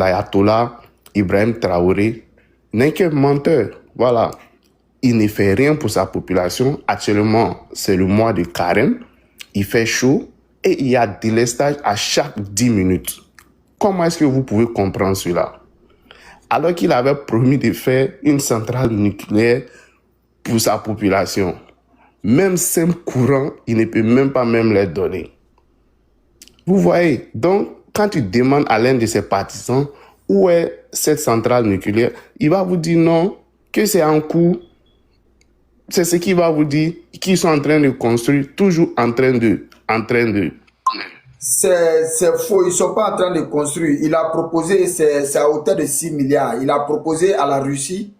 l'ayatollah Ibrahim Traoré n'est qu'un menteur. Voilà. Il ne fait rien pour sa population. Actuellement, c'est le mois de Carême. Il fait chaud et il y a délestage à chaque 10 minutes. Comment est-ce que vous pouvez comprendre cela? Alors qu'il avait promis de faire une centrale nucléaire pour sa population. Même simple courant, il ne peut même pas les donner. Vous voyez, donc, quand tu demandes à l'un de ses partisans où est cette centrale nucléaire, il va vous dire non, que c'est en cours. C'est ce qu'il va vous dire, qu'ils sont en train de construire, toujours en train de. C'est faux, ils ne sont pas en train de construire. Il a proposé, c'est à hauteur de 6 milliards. Il a proposé à la Russie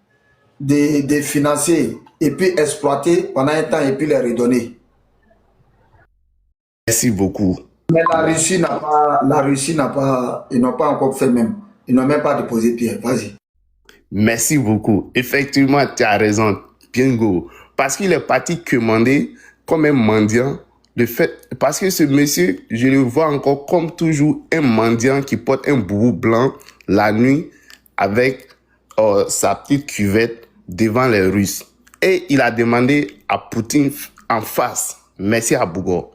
de financer et puis exploiter pendant un temps et puis les redonner. Merci beaucoup. Mais la Russie n'a pas, ils n'ont pas encore fait même. Ils n'ont même pas déposé pied. Vas-y. Merci beaucoup. Effectivement, tu as raison, Bingo. Parce qu'il est parti commander comme un mendiant. Parce que ce monsieur, je le vois encore comme toujours un mendiant qui porte un boubou blanc la nuit avec sa petite cuvette devant les Russes. Et il a demandé à Poutine en face, merci à Bougo.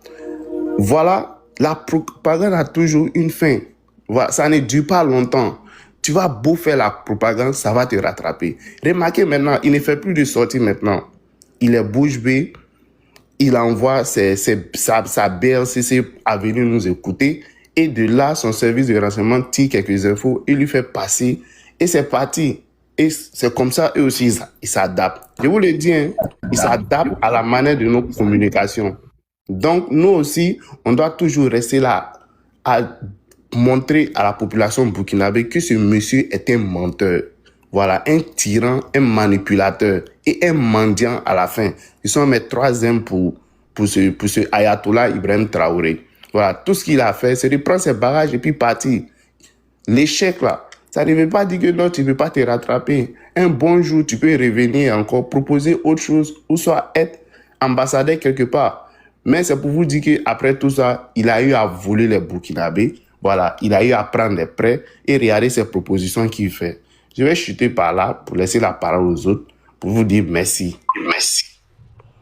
Voilà, la propagande a toujours une fin. Voilà, ça ne dure pas longtemps. Tu vas beau faire la propagande, ça va te rattraper. Remarquez maintenant, il ne fait plus de sorties maintenant. Il est bouche bée. Il envoie sa BRCC à venir nous écouter. Et de là, son service de renseignement tire quelques infos. Il lui fait passer. Et c'est parti. Et c'est comme ça, eux aussi, ils s'adaptent. Je vous le dis, hein, ils s'adaptent à la manière de nos communications. Donc, nous aussi, on doit toujours rester là à montrer à la population burkinabé que ce monsieur est un menteur. Voilà, un tyran, un manipulateur et un mendiant à la fin. Ils sont mes 3 aimes pour ce ayatollah Ibrahim Traoré. Voilà, tout ce qu'il a fait, c'est de prendre ses bagages et puis partir. L'échec là, ça ne veut pas dire que non, tu ne peux pas te rattraper. Un bon jour, tu peux revenir encore, proposer autre chose ou soit être ambassadeur quelque part. Mais c'est pour vous dire qu'après tout ça, il a eu à voler les Burkinabés. Voilà, il a eu à prendre des prêts et regarder ses propositions qu'il fait. Je vais chuter par là pour laisser la parole aux autres, pour vous dire merci. Merci.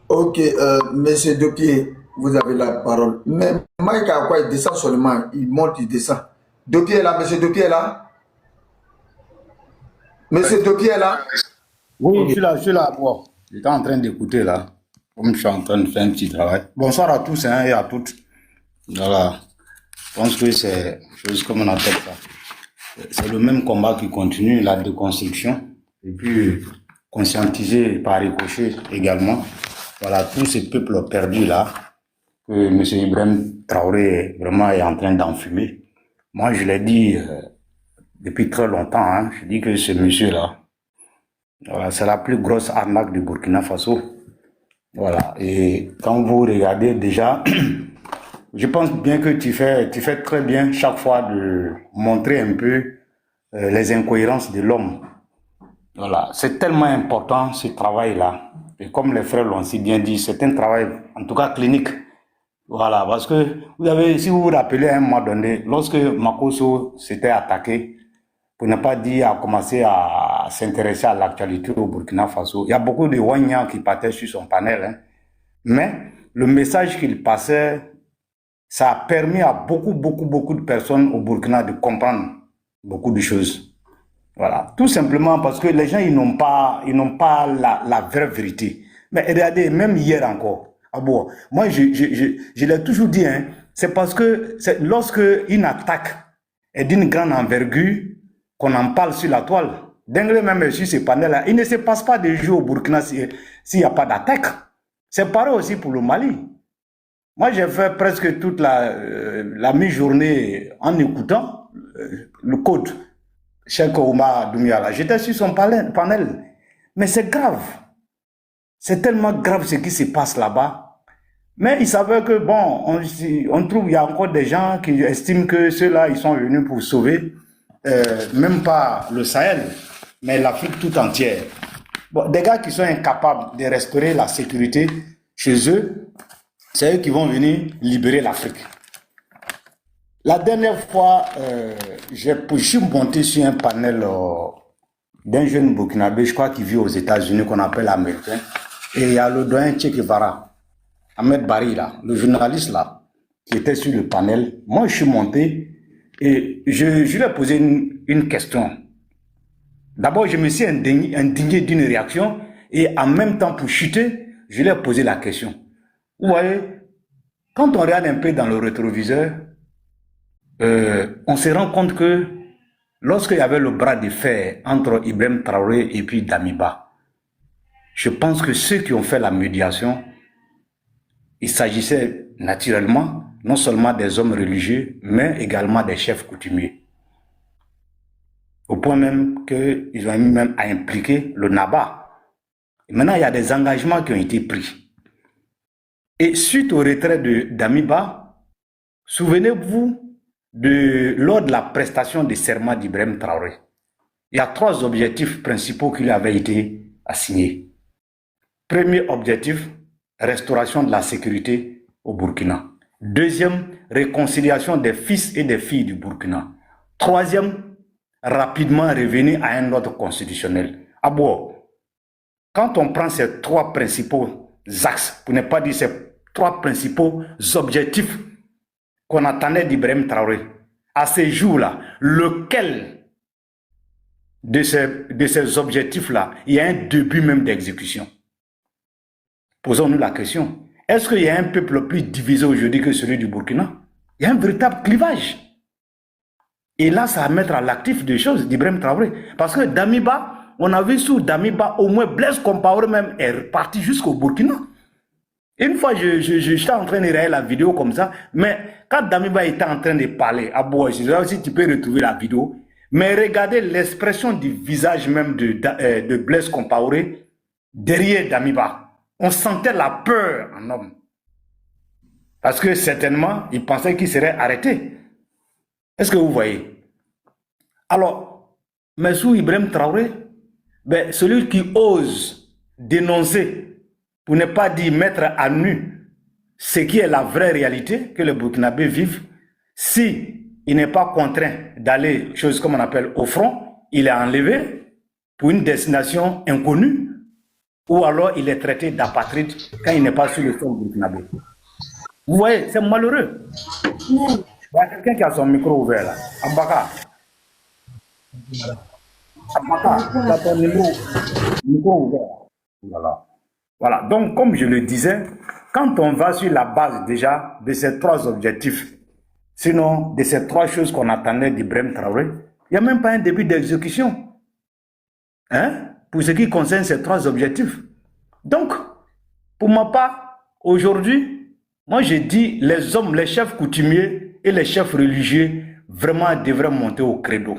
Ok, monsieur Dopier, vous avez la parole. Mais Mike a quoi? Il descend seulement. Il monte, il descend. Dopier est là, monsieur Dopier est là? Monsieur Dopier est là? Oui, je suis là. Bon, j'étais en train d'écouter là, comme je suis en train de faire un petit travail. Bonsoir à tous hein, et à toutes. Voilà, je pense que c'est chose comme on appelle ça. C'est le même combat qui continue, la déconstruction, et puis conscientiser par ricochet également. Voilà, tous ces peuples perdus là, que M. Ibrahim Traoré vraiment est en train d'enfumer. Moi, je l'ai dit depuis très longtemps, hein, je dis que ce monsieur-là, voilà, c'est la plus grosse arnaque du Burkina Faso. Voilà, et quand vous regardez déjà, je pense bien que tu fais très bien chaque fois de montrer un peu les incohérences de l'homme. Voilà, c'est tellement important ce travail-là. Et comme les frères l'ont si bien dit, c'est un travail, en tout cas clinique. Voilà, parce que vous avez, si vous vous rappelez à un moment donné, lorsque Makosso s'était attaqué, pour ne pas dire a commencé à s'intéresser à l'actualité au Burkina Faso, il y a beaucoup de Wanyans qui partaient sur son panel. Hein. Mais le message qu'il passait, ça a permis à beaucoup de personnes au Burkina de comprendre beaucoup de choses. Voilà, tout simplement parce que les gens, ils n'ont pas la vraie vérité. Mais regardez, même hier encore, ah bon, moi, je l'ai toujours dit, hein, c'est parce que lorsque une attaque est d'une grande envergure, qu'on en parle sur la toile. Dingue même sur ces panels-là, il ne se passe pas de jours au Burkina s'il n'y a pas d'attaque. C'est pareil aussi pour le Mali. Moi, j'ai fait presque toute la mi-journée en écoutant le code. Cheikh Oumar Doumiala, j'étais sur son panel. Mais c'est grave. C'est tellement grave ce qui se passe là-bas. Mais il savait que, bon, on trouve, il y a encore des gens qui estiment que ceux-là, ils sont venus pour sauver, même pas le Sahel, mais l'Afrique tout entière. Bon, des gars qui sont incapables de restaurer la sécurité chez eux, c'est eux qui vont venir libérer l'Afrique. La dernière fois, je suis monté sur un panel d'un jeune Burkinabé, je crois qu'il vit aux États-Unis, qu'on appelle américain. Et il y a le doyen Che Guevara, Ahmed Bari, là, le journaliste là, qui était sur le panel. Moi, je suis monté et je lui ai posé une question. D'abord, je me suis indigné d'une réaction et en même temps, pour chuter, je lui ai posé la question. Vous voyez, quand on regarde un peu dans le rétroviseur, on se rend compte que lorsqu'il y avait le bras de fer entre Ibrahim Traoré et puis Damiba, je pense que ceux qui ont fait la médiation, il s'agissait naturellement non seulement des hommes religieux, mais également des chefs coutumiers. Au point même qu'ils ont même à impliquer le Naba. Et maintenant, il y a des engagements qui ont été pris. Et suite au retrait de Damiba, souvenez-vous lors de la prestation de serment d'Ibrahim Traoré, il y a 3 objectifs principaux qui lui avaient été assignés. Premier objectif, restauration de la sécurité au Burkina. Deuxième, réconciliation des fils et des filles du Burkina. Troisième, rapidement revenir à un ordre constitutionnel. D'abord, quand on prend ces 3 principaux axes, pour ne pas dire ces 3 principaux objectifs qu'on attendait d'Ibrahim Traoré, à ces jours-là, lequel de ces objectifs-là, il y a un début même d'exécution? Posons-nous la question. Est-ce qu'il y a un peuple plus divisé aujourd'hui que celui du Burkina? Il y a un véritable clivage. Et là, ça va mettre à l'actif des choses d'Ibrahim Traoré. Parce que Damiba, on a vu sous Damiba, au moins Blaise Compaoré même est reparti jusqu'au Burkina. Une fois, j'étais en train de regarder la vidéo comme ça, mais quand Damiba était en train de parler, à Bois, je sais pas si tu peux retrouver la vidéo, mais regardez l'expression du visage même de Blaise Compaoré derrière Damiba. On sentait la peur en homme. Parce que certainement, il pensait qu'il serait arrêté. Est-ce que vous voyez? Alors, mais sous Ibrahim Traoré, ben, celui qui ose dénoncer, pour ne pas dire mettre à nu ce qui est la vraie réalité que les Burkinabés vivent, si il n'est pas contraint d'aller, chose comme on appelle, au front, il est enlevé pour une destination inconnue, ou alors il est traité d'apatride quand il n'est pas sur le sol burkinabé. Vous voyez, c'est malheureux. Il y a quelqu'un qui a son micro ouvert là. Ambaka. Ambaka, tu as ton micro ouvert. Voilà. Voilà, donc comme je le disais, quand on va sur la base déjà de ces 3 objectifs, sinon de ces 3 choses qu'on attendait d'Ibrahim Traoré, il n'y a même pas un début d'exécution. Hein? Pour ce qui concerne ces 3 objectifs. Donc, pour ma part, aujourd'hui, moi j'ai dit les hommes, les chefs coutumiers et les chefs religieux vraiment devraient monter au credo.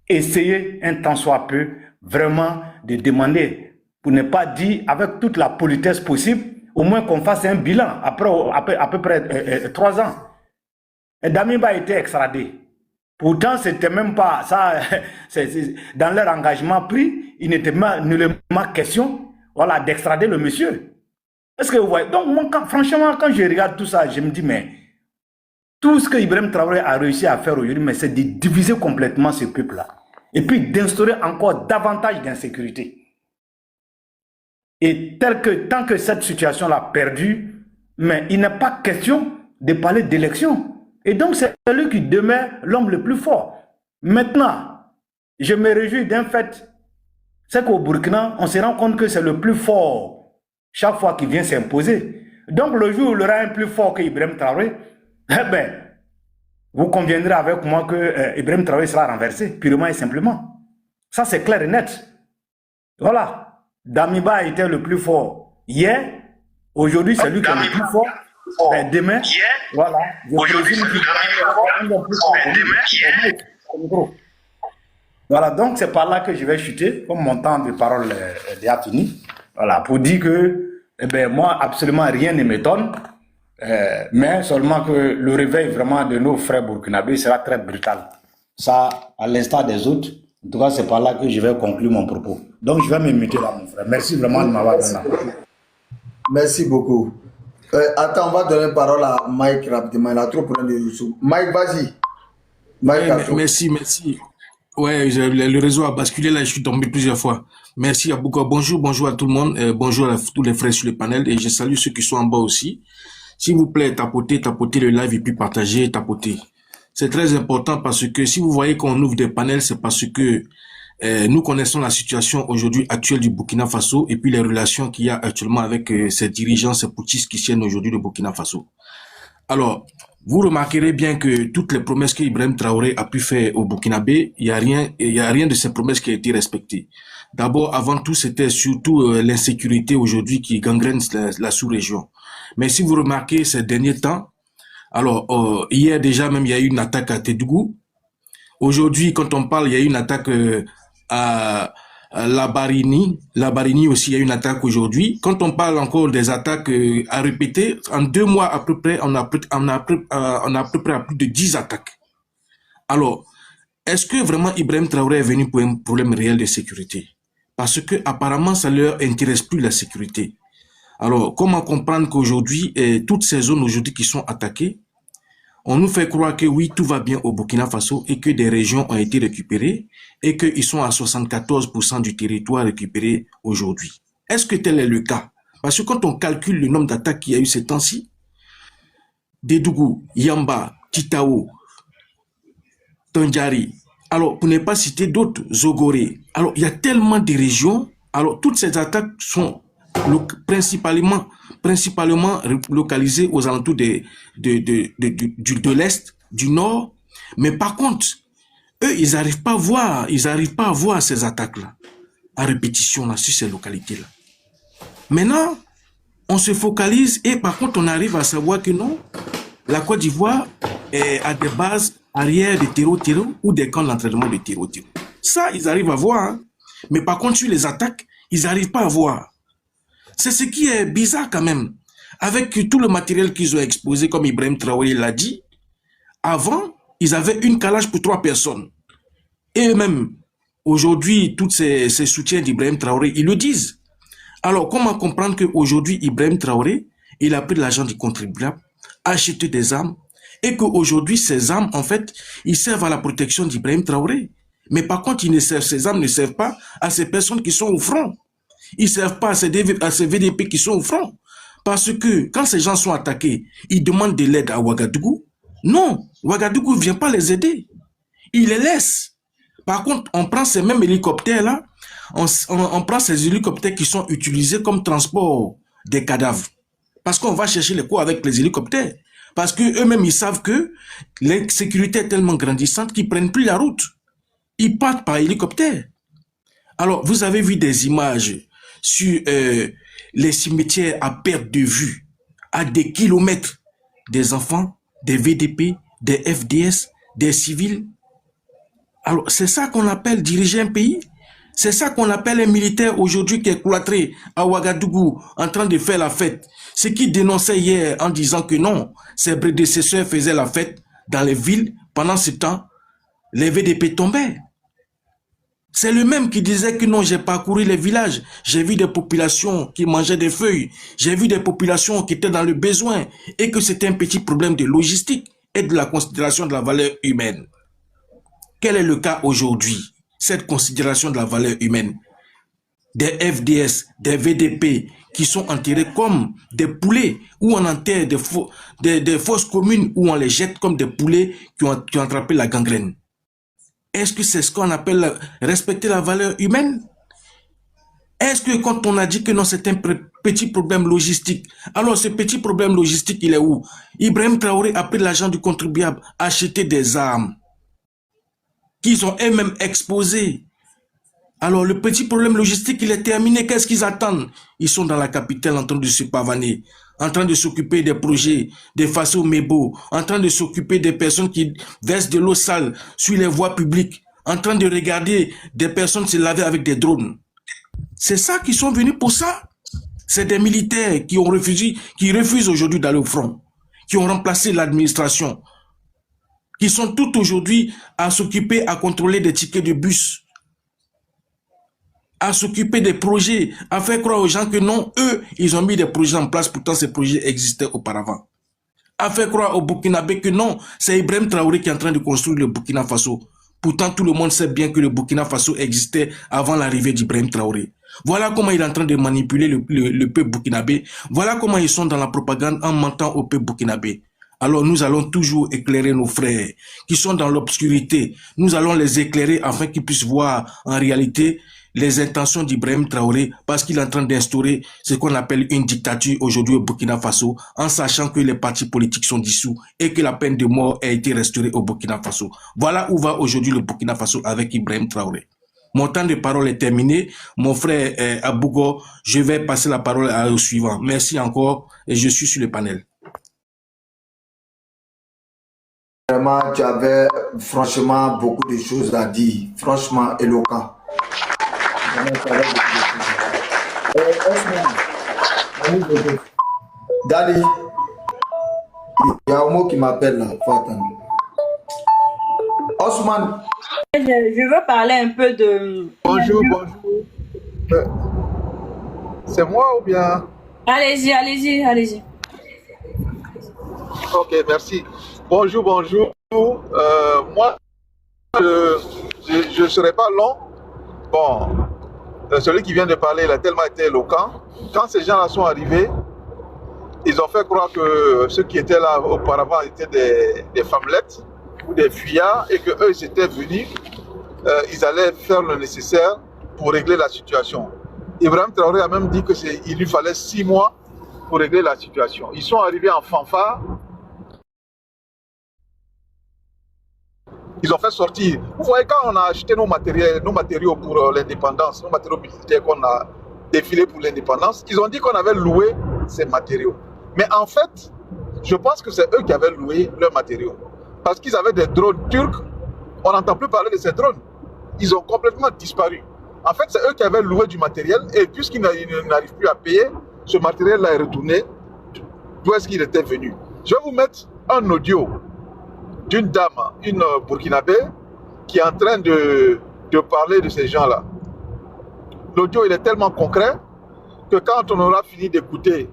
Essayer un tant soit peu vraiment de demander, pour ne pas dire avec toute la politesse possible, au moins qu'on fasse un bilan après à peu près 3 ans. Et Damiba a été extradé. Pourtant, c'était même pas ça. Dans leur engagement pris, il n'était nullement question, voilà, d'extrader le monsieur. Est-ce que vous voyez? Donc, moi, franchement, quand je regarde tout ça, je me dis, mais tout ce que Ibrahim Traoré a réussi à faire aujourd'hui, mais c'est de diviser complètement ce peuple-là. Et puis d'instaurer encore davantage d'insécurité. Et tant que cette situation-là perdue, mais il n'est pas question de parler d'élection. Et donc, c'est lui qui demeure l'homme le plus fort. Maintenant, je me réjouis d'un fait, c'est qu'au Burkina, on se rend compte que c'est le plus fort chaque fois qu'il vient s'imposer. Donc, le jour où il y aura un plus fort que Ibrahim Traoré, eh ben, vous conviendrez avec moi que Ibrahim Traoré sera renversé, purement et simplement. Ça, c'est clair et net. Voilà. Damiba a été le plus fort hier. Aujourd'hui, c'est lui qui est le plus fort. Ben, demain, voilà. Aujourd'hui, c'est lui qui est le plus fort. Voilà, donc c'est par là que je vais chuter, comme mon temps de parole est fini. Voilà, pour dire que, eh ben, moi, absolument rien ne m'étonne, mais seulement que le réveil vraiment de nos frères burkinabés sera très brutal. Ça, à l'instar des autres, en tout cas, c'est par là que je vais conclure mon propos. Donc, je vais me muter là, mon frère. Merci vraiment de m'avoir donné. Merci beaucoup. Attends, on va donner la parole à Mike rapidement. Il a trop pour de Youssouf. Mike, vas-y. Mike Ouais, a trop. merci, merci. Ouais, le réseau a basculé là, je suis tombé plusieurs fois. Merci à beaucoup. Bonjour, bonjour à tout le monde. Bonjour à tous les frères sur le panel et je salue ceux qui sont en bas aussi. S'il vous plaît, tapotez le live et puis partagez, tapotez. C'est très important parce que si vous voyez qu'on ouvre des panels, c'est parce que nous connaissons la situation aujourd'hui actuelle du Burkina Faso et puis les relations qu'il y a actuellement avec ces dirigeants, ces putschistes qui tiennent aujourd'hui le Burkina Faso. Alors, vous remarquerez bien que toutes les promesses qu'Ibrahim Traoré a pu faire au Burkinabé, il y a rien de ces promesses qui a été respecté. D'abord, avant tout, c'était surtout l'insécurité aujourd'hui qui gangrène la sous-région. Mais si vous remarquez ces derniers temps, alors hier déjà même il y a eu une attaque à Tédougou. Aujourd'hui, quand on parle, il y a eu une attaque à La Barini aussi, il y a eu une attaque aujourd'hui. Quand on parle encore des attaques à répéter, en 2 mois à peu près, on a à peu près à plus de 10 attaques. Alors, est-ce que vraiment Ibrahim Traoré est venu pour un problème réel de sécurité? Parce que apparemment, ça leur intéresse plus la sécurité. Alors, comment comprendre qu'aujourd'hui, toutes ces zones aujourd'hui qui sont attaquées, on nous fait croire que oui, tout va bien au Burkina Faso et que des régions ont été récupérées et qu'ils sont à 74% du territoire récupéré aujourd'hui. Est-ce que tel est le cas? Parce que quand on calcule le nombre d'attaques qu'il y a eu ces temps-ci, Dédougou, Yamba, Titao, Tandjari, alors pour ne pas citer d'autres, Zogoré, alors il y a tellement de régions, alors toutes ces attaques sont principalement localisées aux alentours de l'Est, du Nord, mais par contre, eux, ils n'arrivent pas à voir ces attaques-là, à répétition, là, sur ces localités-là. Maintenant, on se focalise et par contre, on arrive à savoir que non, la Côte d'Ivoire a des bases arrière de terreau ou des camps d'entraînement de terreau. Ça, ils arrivent à voir, hein. Mais par contre, sur les attaques, ils n'arrivent pas à voir. C'est ce qui est bizarre quand même. Avec tout le matériel qu'ils ont exposé, comme Ibrahim Traoré l'a dit, avant, ils avaient une calage pour 3 personnes. Et eux-mêmes, aujourd'hui, tous ces soutiens d'Ibrahim Traoré, ils le disent. Alors, comment comprendre qu'aujourd'hui, Ibrahim Traoré, il a pris de l'argent du contribuable, acheté des armes, et qu'aujourd'hui, ces armes, en fait, ils servent à la protection d'Ibrahim Traoré. Mais par contre, ces armes ne servent pas à ces personnes qui sont au front. Ils ne servent pas à ces VDP qui sont au front. Parce que quand ces gens sont attaqués, ils demandent de l'aide à Ouagadougou. Non, Ouagadougou ne vient pas les aider. Il les laisse. Par contre, on prend ces mêmes hélicoptères-là, on prend ces hélicoptères qui sont utilisés comme transport des cadavres. Parce qu'on va chercher les corps avec les hélicoptères. Parce qu'eux-mêmes, ils savent que l'insécurité est tellement grandissante qu'ils ne prennent plus la route. Ils partent par hélicoptère. Alors, vous avez vu des images sur les cimetières à perte de vue, à des kilomètres, des enfants, des VDP, des FDS, des civils. Alors, c'est ça qu'on appelle diriger un pays? C'est ça qu'on appelle un militaire aujourd'hui qui est cloîtré à Ouagadougou en train de faire la fête. Ce qui dénonçait hier en disant que non, ses prédécesseurs faisaient la fête dans les villes. Pendant ce temps, les VDP tombaient. C'est le même qui disait que non, j'ai parcouru les villages, j'ai vu des populations qui mangeaient des feuilles, j'ai vu des populations qui étaient dans le besoin et que c'était un petit problème de logistique et de la considération de la valeur humaine. Quel est le cas aujourd'hui? Cette considération de la valeur humaine. Des FDS, des VDP qui sont enterrés comme des poulets où on enterre des fosses communes où on les jette comme des poulets qui ont attrapé la gangrène. Est-ce que c'est ce qu'on appelle respecter la valeur humaine? Est-ce que quand on a dit que non, c'est un petit problème logistique, alors ce petit problème logistique, il est où? Ibrahim Traoré a pris l'argent du contribuable, acheté des armes qu'ils ont eux-mêmes exposées. Alors le petit problème logistique, il est terminé. Qu'est-ce qu'ils attendent? Ils sont dans la capitale en train de se pavaner, en train de s'occuper des projets, des façons mébo, en train de s'occuper des personnes qui versent de l'eau sale sur les voies publiques, en train de regarder des personnes se laver avec des drones. C'est ça qu'ils sont venus pour ça. C'est des militaires qui refusent aujourd'hui d'aller au front, qui ont remplacé l'administration, qui sont tout aujourd'hui à s'occuper, à contrôler des tickets de bus, à s'occuper des projets, à faire croire aux gens que non, eux, ils ont mis des projets en place, pourtant ces projets existaient auparavant. À faire croire aux Burkinabés que non, c'est Ibrahim Traoré qui est en train de construire le Burkina Faso. Pourtant, tout le monde sait bien que le Burkina Faso existait avant l'arrivée d'Ibrahim Traoré. Voilà comment il est en train de manipuler le peuple burkinabé. Voilà comment ils sont dans la propagande en mentant au peuple burkinabé. Alors nous allons toujours éclairer nos frères qui sont dans l'obscurité. Nous allons les éclairer afin qu'ils puissent voir en réalité les intentions d'Ibrahim Traoré parce qu'il est en train d'instaurer ce qu'on appelle une dictature aujourd'hui au Burkina Faso en sachant que les partis politiques sont dissous et que la peine de mort a été restaurée au Burkina Faso. Voilà où va aujourd'hui le Burkina Faso avec Ibrahim Traoré. Mon temps de parole est terminé. Mon frère Abougo, je vais passer la parole au suivant. Merci encore et je suis sur le panel. Vraiment, tu avais franchement beaucoup de choses à dire. Franchement, éloquent. Dali, il y a un mot qui m'appelle là. Faut attendre. Osman. Je veux parler un peu de... Bonjour, bonjour. C'est moi ou bien? Allez-y, allez-y, allez-y. Ok, merci. Bonjour, bonjour. Moi, je ne serai pas long. Bon, celui qui vient de parler, il a tellement été éloquent. Quand ces gens-là sont arrivés, ils ont fait croire que ceux qui étaient là auparavant étaient des femmelettes ou des fuyards et qu'eux, ils étaient venus, ils allaient faire le nécessaire pour régler la situation. Ibrahim Traoré a même dit qu'il lui fallait 6 mois pour régler la situation. Ils sont arrivés en fanfare. Ils ont fait sortir. Vous voyez, quand on a acheté nos matériaux pour l'indépendance, nos matériaux militaires qu'on a défilés pour l'indépendance, ils ont dit qu'on avait loué ces matériaux. Mais en fait, je pense que c'est eux qui avaient loué leurs matériaux. Parce qu'ils avaient des drones turcs, on n'entend plus parler de ces drones. Ils ont complètement disparu. En fait, c'est eux qui avaient loué du matériel et puisqu'ils n'arrivent plus à payer, ce matériel-là est retourné d'où est-ce qu'il était venu. Je vais vous mettre un audio d'une dame, une Burkinabé, qui est en train de parler de ces gens-là. L'audio, il est tellement concret que quand on aura fini d'écouter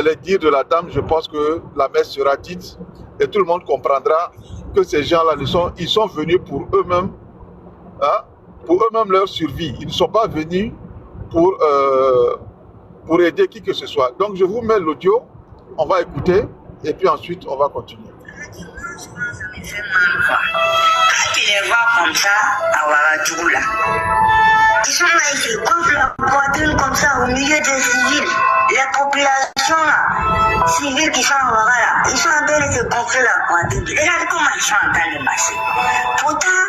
les dires de la dame, je pense que la messe sera dite et tout le monde comprendra que ces gens-là, ils sont venus pour eux-mêmes, hein, pour eux-mêmes leur survie. Ils ne sont pas venus pour aider qui que ce soit. Donc je vous mets l'audio, on va écouter et puis ensuite on va continuer. Quand tu les vois comme ça à Ouagadougou là, ils sont là, ils se gonflent la poitrine comme ça au milieu des civils. Les populations là, civiles qui sont à Ouaga là, ils sont en train de se gonfler la poitrine. Regarde comment ils sont en train de marcher. Pourtant,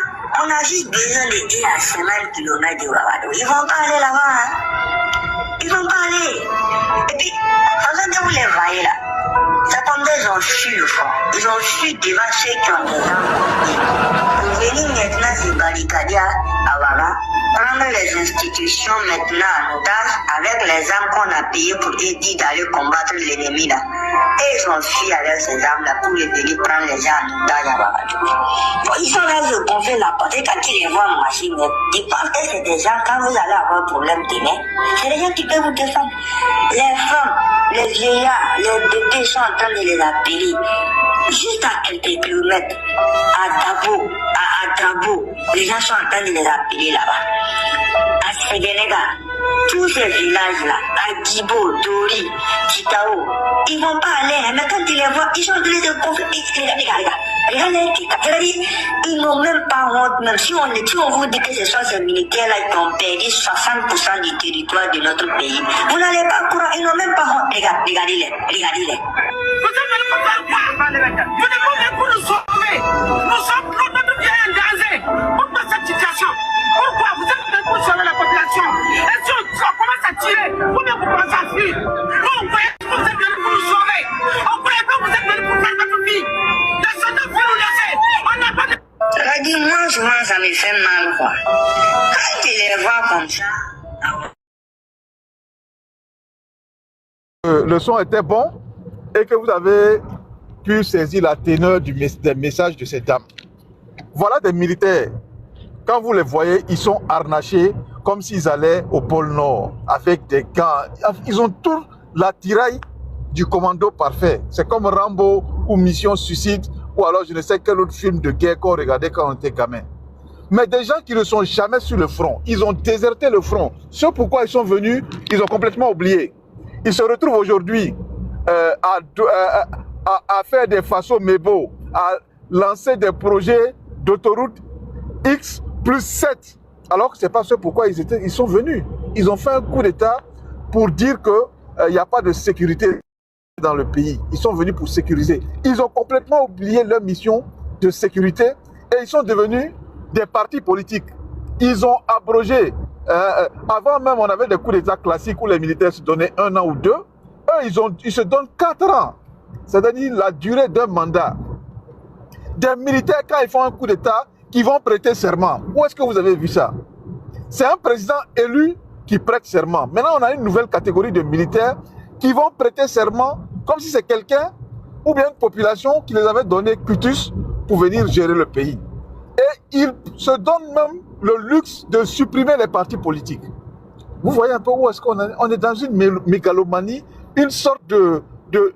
on a juste besoin de dire à 50 km de Ouagadougou. Ils vont pas aller là-bas, hein. Ils vont pas aller. Et puis, façon que vous les voyez là, c'est comme ils ont fui le front. Ils ont fui devant ceux qui ont des armes. Pour venir maintenant se barricader à Ouaga, prendre les institutions maintenant en otage avec les armes qu'on a payées pour eux dire d'aller combattre l'ennemi là. Et ils ont fui avec ces armes là pour venir prendre les gens en otage à Ouagadougou. Bon, ils sont là, ils gonfler la porte. Et quand ils les voient en machine, ils pensent que c'est des gens, quand vous allez avoir un problème demain, c'est des gens qui peuvent vous défendre. Les femmes, les vieillards, les bébés sont en train de les appeler. Juste à quelques kilomètres, à Drabo, les gens sont en train de les appeler là-bas. À Séguénéga, tous ces villages-là, à Gibo, Dori, Kitao, ils vont pas aller, mais quand ils les voient, ils sont en train de se confondre. Regardez, ils n'ont même pas honte, même si on vous dit que ce sont ces militaires-là qui ont perdu 60% du territoire de notre pays. Vous n'allez pas croire, ils n'ont même pas honte. Regardez-les. Vous demandez pour nous sauver. Nous sommes notre bien en danger. Pourquoi cette situation? Pourquoi vous êtes pour sauver la population? Et si on commence à tirer, vous ne vous pensez à fuir. Vous croyez que vous êtes venus pour nous sauver. On croyait que vous êtes venus pour faire notre vie. Laissez-nous nous laisser. On n'a pas de... Ça dit, moi, souvent, ça me fait mal, quoi. Quand tu les vois comme ça... Le son était bon et que vous avez pu saisir la teneur des messages de cette dame. Voilà des militaires. Quand vous les voyez, ils sont harnachés. comme s'ils allaient au pôle Nord, avec des gants. Ils ont tout l'attirail du commando parfait. C'est comme Rambo ou Mission Suicide, ou alors je ne sais quel autre film de guerre qu'on regardait quand on était gamin. Mais des gens qui ne sont jamais sur le front, ils ont déserté le front. Ce pourquoi ils sont venus, ils ont complètement oublié. Ils se retrouvent aujourd'hui à faire des façons mébo, à lancer des projets d'autoroute X plus 7. Alors que ce n'est pas ce pourquoi ils sont venus. Ils ont fait un coup d'État pour dire qu'il n'y a pas de sécurité dans le pays. Ils sont venus pour sécuriser. Ils ont complètement oublié leur mission de sécurité et ils sont devenus des partis politiques. Ils ont abrogé. Avant même, on avait des coups d'État classiques où les militaires se donnaient 1 an ou 2. Eux, ils se donnent 4 ans. C'est-à-dire la durée d'un mandat. Des militaires, quand ils font un coup d'État, qui vont prêter serment. Où est-ce que vous avez vu ça? C'est un président élu qui prête serment. Maintenant, on a une nouvelle catégorie de militaires qui vont prêter serment comme si c'est quelqu'un ou bien une population qui les avait donné cutus pour venir gérer le pays. Et ils se donnent même le luxe de supprimer les partis politiques. Vous voyez un peu où est-ce qu'on est? On est dans une mégalomanie, une sorte de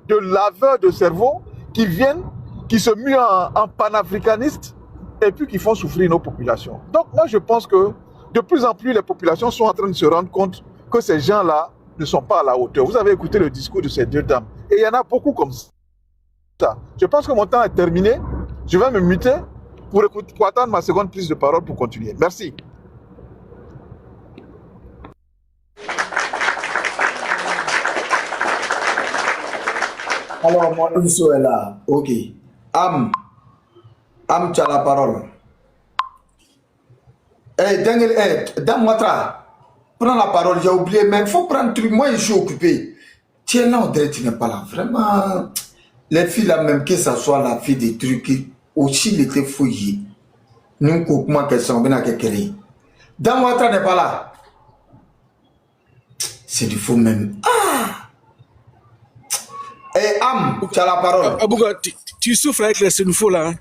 laveur de cerveau qui viennent, qui se muent en panafricanistes et puis qui font souffrir nos populations. Donc moi je pense que de plus en plus les populations sont en train de se rendre compte que ces gens-là ne sont pas à la hauteur. Vous avez écouté le discours de ces 2 dames et il y en a beaucoup comme ça. Je pense que mon temps est terminé. Je vais me muter pour attendre ma seconde prise de parole pour continuer. Merci. Alors, moi, Uso est là. Ok. Am, tu as la parole. Dame Ouattara, prends la parole. J'ai oublié, mais il faut prendre un truc. Moi, je suis occupé. Tu es là, on dirait que tu n'es pas là. Vraiment, les filles là, même que ça soit la fille des trucs, aussi, il était fouillé. Nous, comment qu'elles sont, bien à quelqu'un. Dame Ouattara n'est pas là. C'est du faux même. Am, tu as la parole. Abouga, tu souffres avec les Sénoufos là. Hein?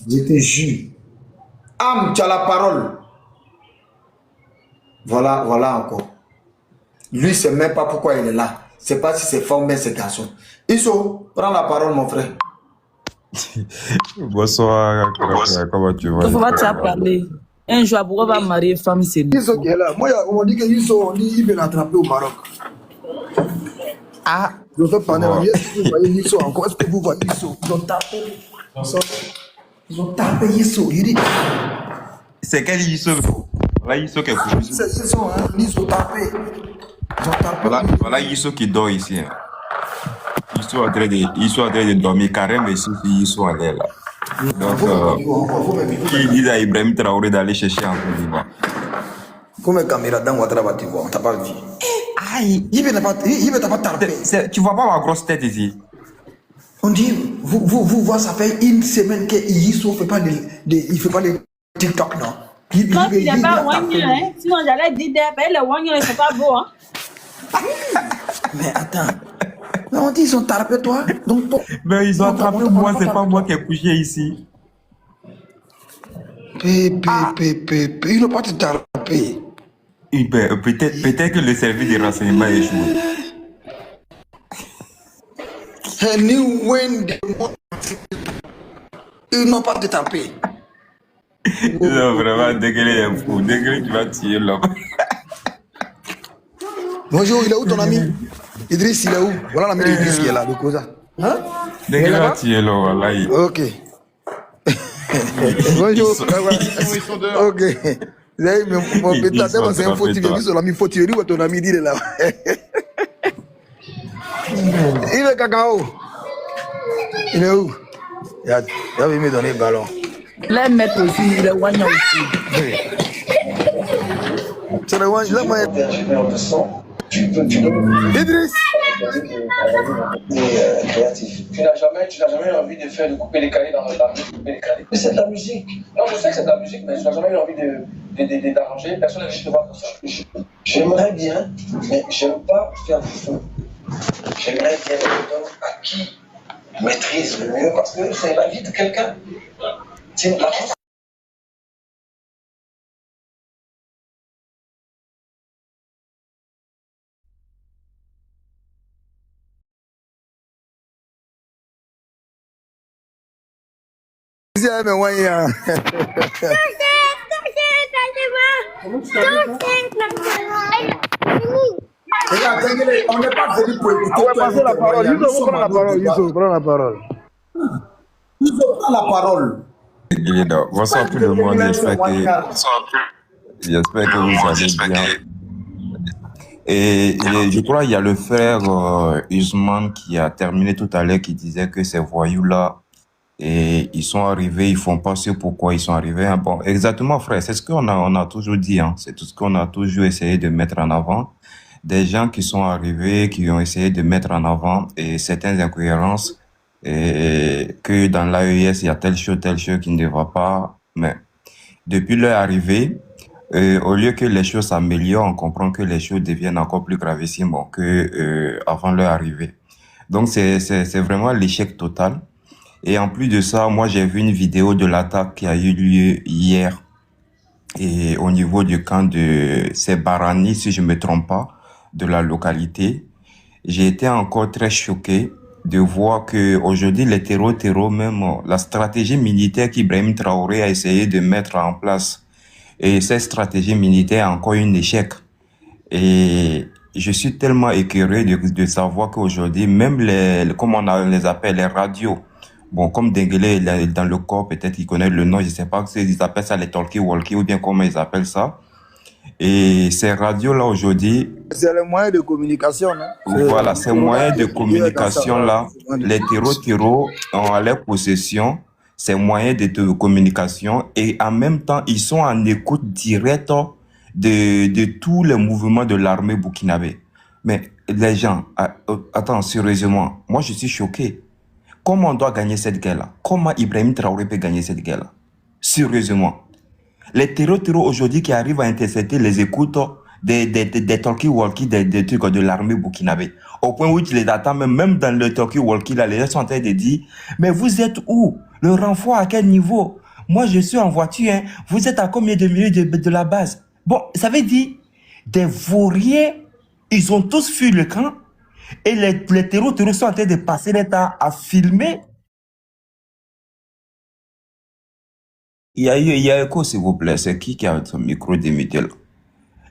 Je te jure. Am, tu as la parole. Voilà encore. Lui, c'est même pas pourquoi il est là. C'est pas si c'est femme, mais c'est garçon. Iso, prends la parole, mon frère. Bonsoir, comment tu vas? Il faut pas te parler. Un jour, pourquoi va marier femme, c'est nous. Iso qui est là. Moi, on dit que Iso, il veut l'attraper au Maroc. Ah, je veux parler. Est-ce que vous voyez Iso encore? Est-ce que vous voyez Iso? Ils ont tapé. Ils ont tapé Iso. C'est quel Iso? Voilà Iso qui est couché. C'est Iso, hein. Ils ont tapé. Ils ont tapé. Voilà Iso qui dort ici. Hein. Iso en train de dormir carrément ici, Iso en est là. Donc, qui dit à Ibrahim Traoré d'aller chercher un peu là. Comme un caméra dans Ouattara va te voir, on t'a pas vu. Aïe, il veut pas tarper. Tu vois pas ma grosse tête ici? On dit, vous voyez, ça fait 1 semaine qu'il ne fait pas de TikTok, non? Quand il n'est pas Wagner, hein? Sinon j'allais dire, le Wagner, c'est pas beau, hein? Mais attends. Mais on dit, ils ont tarpé toi. Donc, mais ils ont attrapé moi, c'est pas moi qui ai couché ici. Ils n'ont pas te tarpé. Peut-être que le service de renseignement est échoué. Ils n'ont pas te tapé. Non, vraiment, Degré est fou. Degré, tu vas tuer l'homme. Bonjour, il est où ton ami? Idriss, il est où? Voilà l'ami d'Idriss qui est là, le Koza. Hein? Degré va tuer l'homme, voilà. Ok. Bonjour. Ils sont dehors. Ok. Mon pétard, c'est un faux tiré. Son ami faux tiré, où ton ami dit là? Il est cacao. Il est où? Il va me donner le ballon. Les mettre aussi, les Wagner aussi. C'est le Wagner, là, Idriss! Créatif. Tu n'as jamais eu envie de faire de couper les calés dans la musique, couper les calés. Mais c'est de la musique. Non, je sais que c'est de la musique, mais tu n'as jamais eu envie d'arranger. Personne n'a dit de voir comme ça. J'aimerais bien, mais j'aime pas faire du feu. J'aimerais bien donner à qui maîtrise le mieux, parce que c'est la vie de quelqu'un. C'est la Regarde, on n'est pas venu pour écouter. Ouais, passez la parole. Youssou, prends la parole. Youssou, prends la parole. Youssou, prends la parole. Il est là. Bonsoir tout le monde. J'espère que vous allez bien. Et je crois qu'il y a le frère Usman qui a terminé tout à l'heure qui disait que ces voyous-là, et ils sont arrivés, ils font pas ce pourquoi ils sont arrivés. Hein. Bon, exactement, frère, c'est ce qu'on a toujours dit. Hein. C'est tout ce qu'on a toujours essayé de mettre en avant. Des gens qui sont arrivés, qui ont essayé de mettre en avant et certaines incohérences, et que dans l'AES, il y a telle chose qui ne va pas. Mais depuis leur arrivée, au lieu que les choses s'améliorent, on comprend que les choses deviennent encore plus gravissimes que avant leur arrivée. Donc c'est vraiment l'échec total. Et en plus de ça, moi j'ai vu une vidéo de l'attaque qui a eu lieu hier et au niveau du camp de Sebarani, si je me trompe pas, de la localité. J'ai été encore très choqué de voir que aujourd'hui les terreaux, même la stratégie militaire qu'Ibrahim Traoré a essayé de mettre en place, et cette stratégie militaire a encore un échec. Et je suis tellement écœuré de savoir qu'aujourd'hui, même comment on les appelle, les radios, bon, comme Denguele dans le corps, peut-être qu'ils connaissent le nom, je sais pas, ils appellent ça les talkie-walkie ou bien comment ils appellent ça. Et ces radios-là aujourd'hui... C'est le moyen de communication, non? Voilà, ces moyens de communication-là, les terreaux ont à leur possession ces moyens de communication et en même temps, ils sont en écoute directe de tous les mouvements de l'armée burkinabé. Mais les gens, attends, sérieusement, moi je suis choqué. Comment on doit gagner cette guerre-là? Comment Ibrahim Traoré peut gagner cette guerre-là? Sérieusement. Les terreaux aujourd'hui qui arrivent à intercepter les écoutes des talkie-walkie des trucs de l'armée burkinabé. Au point où tu les attends, même dans le talkie-walkie, là, les gens sont en train de dire, mais vous êtes où? Le renfort à quel niveau? Moi, je suis en voiture, hein. Vous êtes à combien de minutes de la base? Bon, ça veut dire, des vauriers, ils ont tous fui le camp, et les terreaux sont en train de passer le temps à filmer. Il y a écho, s'il vous plaît. C'est qui a son micro démuté là?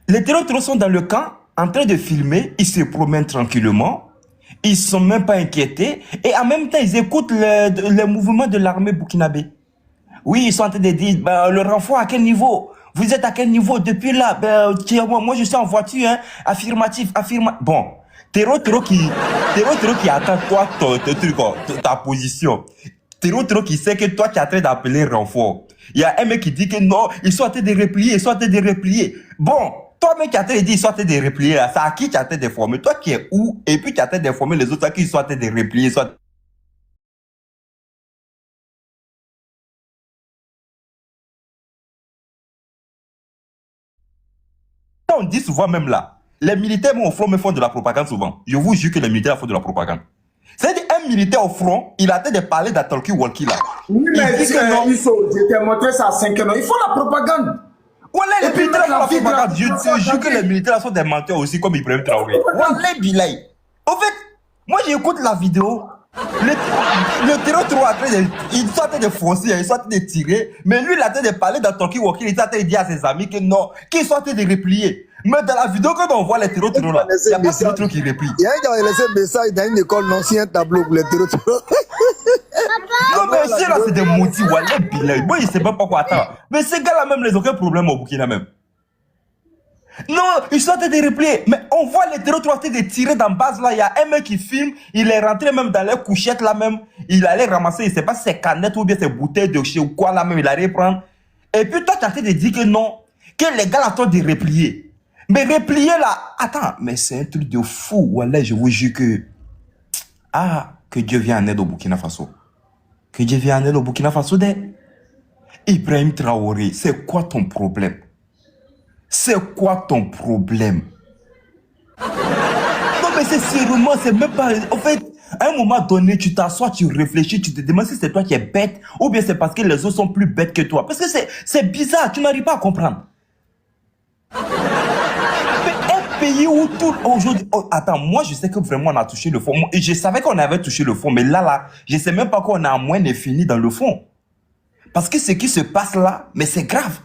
Les terreaux sont dans le camp, en train de filmer. Ils se promènent tranquillement. Ils sont même pas inquiétés. Et en même temps, ils écoutent les mouvements de l'armée burkinabé. Oui, ils sont en train de dire, le renfort à quel niveau? Vous êtes à quel niveau depuis là? Moi, je suis en voiture, hein. Affirmatif. Bon. Terreau qui attend toi, ta position. Terreau qui sait que toi, tu es en train d'appeler renfort. Il y a un mec qui dit que non, ils sont en train de replier, Bon, toi, mec, qui est en train de dire ils sont en train de replier, là, c'est à qui tu es en train d'informer? Toi qui es où? Et puis tu es en train d'informer les autres à qui ils sont en train de replier, On dit souvent même là, les militaires au front me font de la propagande souvent. Je vous jure que les militaires font de la propagande. C'est-à-dire un militaire au front, il a train de parler d'un talkie-walkie là. Oui, mais je t'ai montré ça à 5 ans. Il faut la propagande. Voilà, les militaires font la propagande. Je te jure que les militaires sont des menteurs aussi comme Ibrahim Traoré. Voilà, Bilay. En fait, moi j'écoute la vidéo. Le terreau ils sont en train de foncer, ils sont en train de tirer. Mais lui, il a train de parler d'un talkie-walkie. Il est en train de dire à ses amis que non, qu'ils sont en train de replier. Mais dans la vidéo, quand on voit les terreaux là, il n'y a pas de terreau qui replie. Il y a un qui a laissé un message dans une école, non, c'est un tableau pour les terreaux. Non, mais c'est là, c'est des motifs. Moi, il ne sait même pas quoi attendre. Mais ces gars-là, même, ils n'ont aucun problème au Burkina même. Non, ils sont en train de replier. Mais on voit les terreaux en train de tirer dans base là. Il y a un mec qui filme. Il est rentré même dans les couchettes là même. Il allait ramasser, je ne sais pas si c'est canettes ou bien c'est bouteilles de chez ou quoi là même. Il allait prendre. Et puis toi, tu es en train de dire que non. Que les gars là sont de replier. Mais replier là. Attends, mais c'est un truc de fou. Wallah, je vous jure que. Que Dieu vienne en aide au Burkina Faso. Que Dieu vienne en aide au Burkina Faso. Ibrahim Traoré, c'est quoi ton problème? C'est quoi ton problème? Non mais c'est sérieusement, c'est même pas... En fait, à un moment donné, tu t'assois, tu réfléchis, tu te demandes si c'est toi qui es bête ou bien c'est parce que les autres sont plus bêtes que toi. Parce que c'est bizarre, tu n'arrives pas à comprendre. Mais un pays où tout... Aujourd'hui... Oh, attends, moi je sais que vraiment on a touché le fond. Je savais qu'on avait touché le fond, mais là, je sais même pas qu'on a moins fini dans le fond. Parce que ce qui se passe là, mais c'est grave.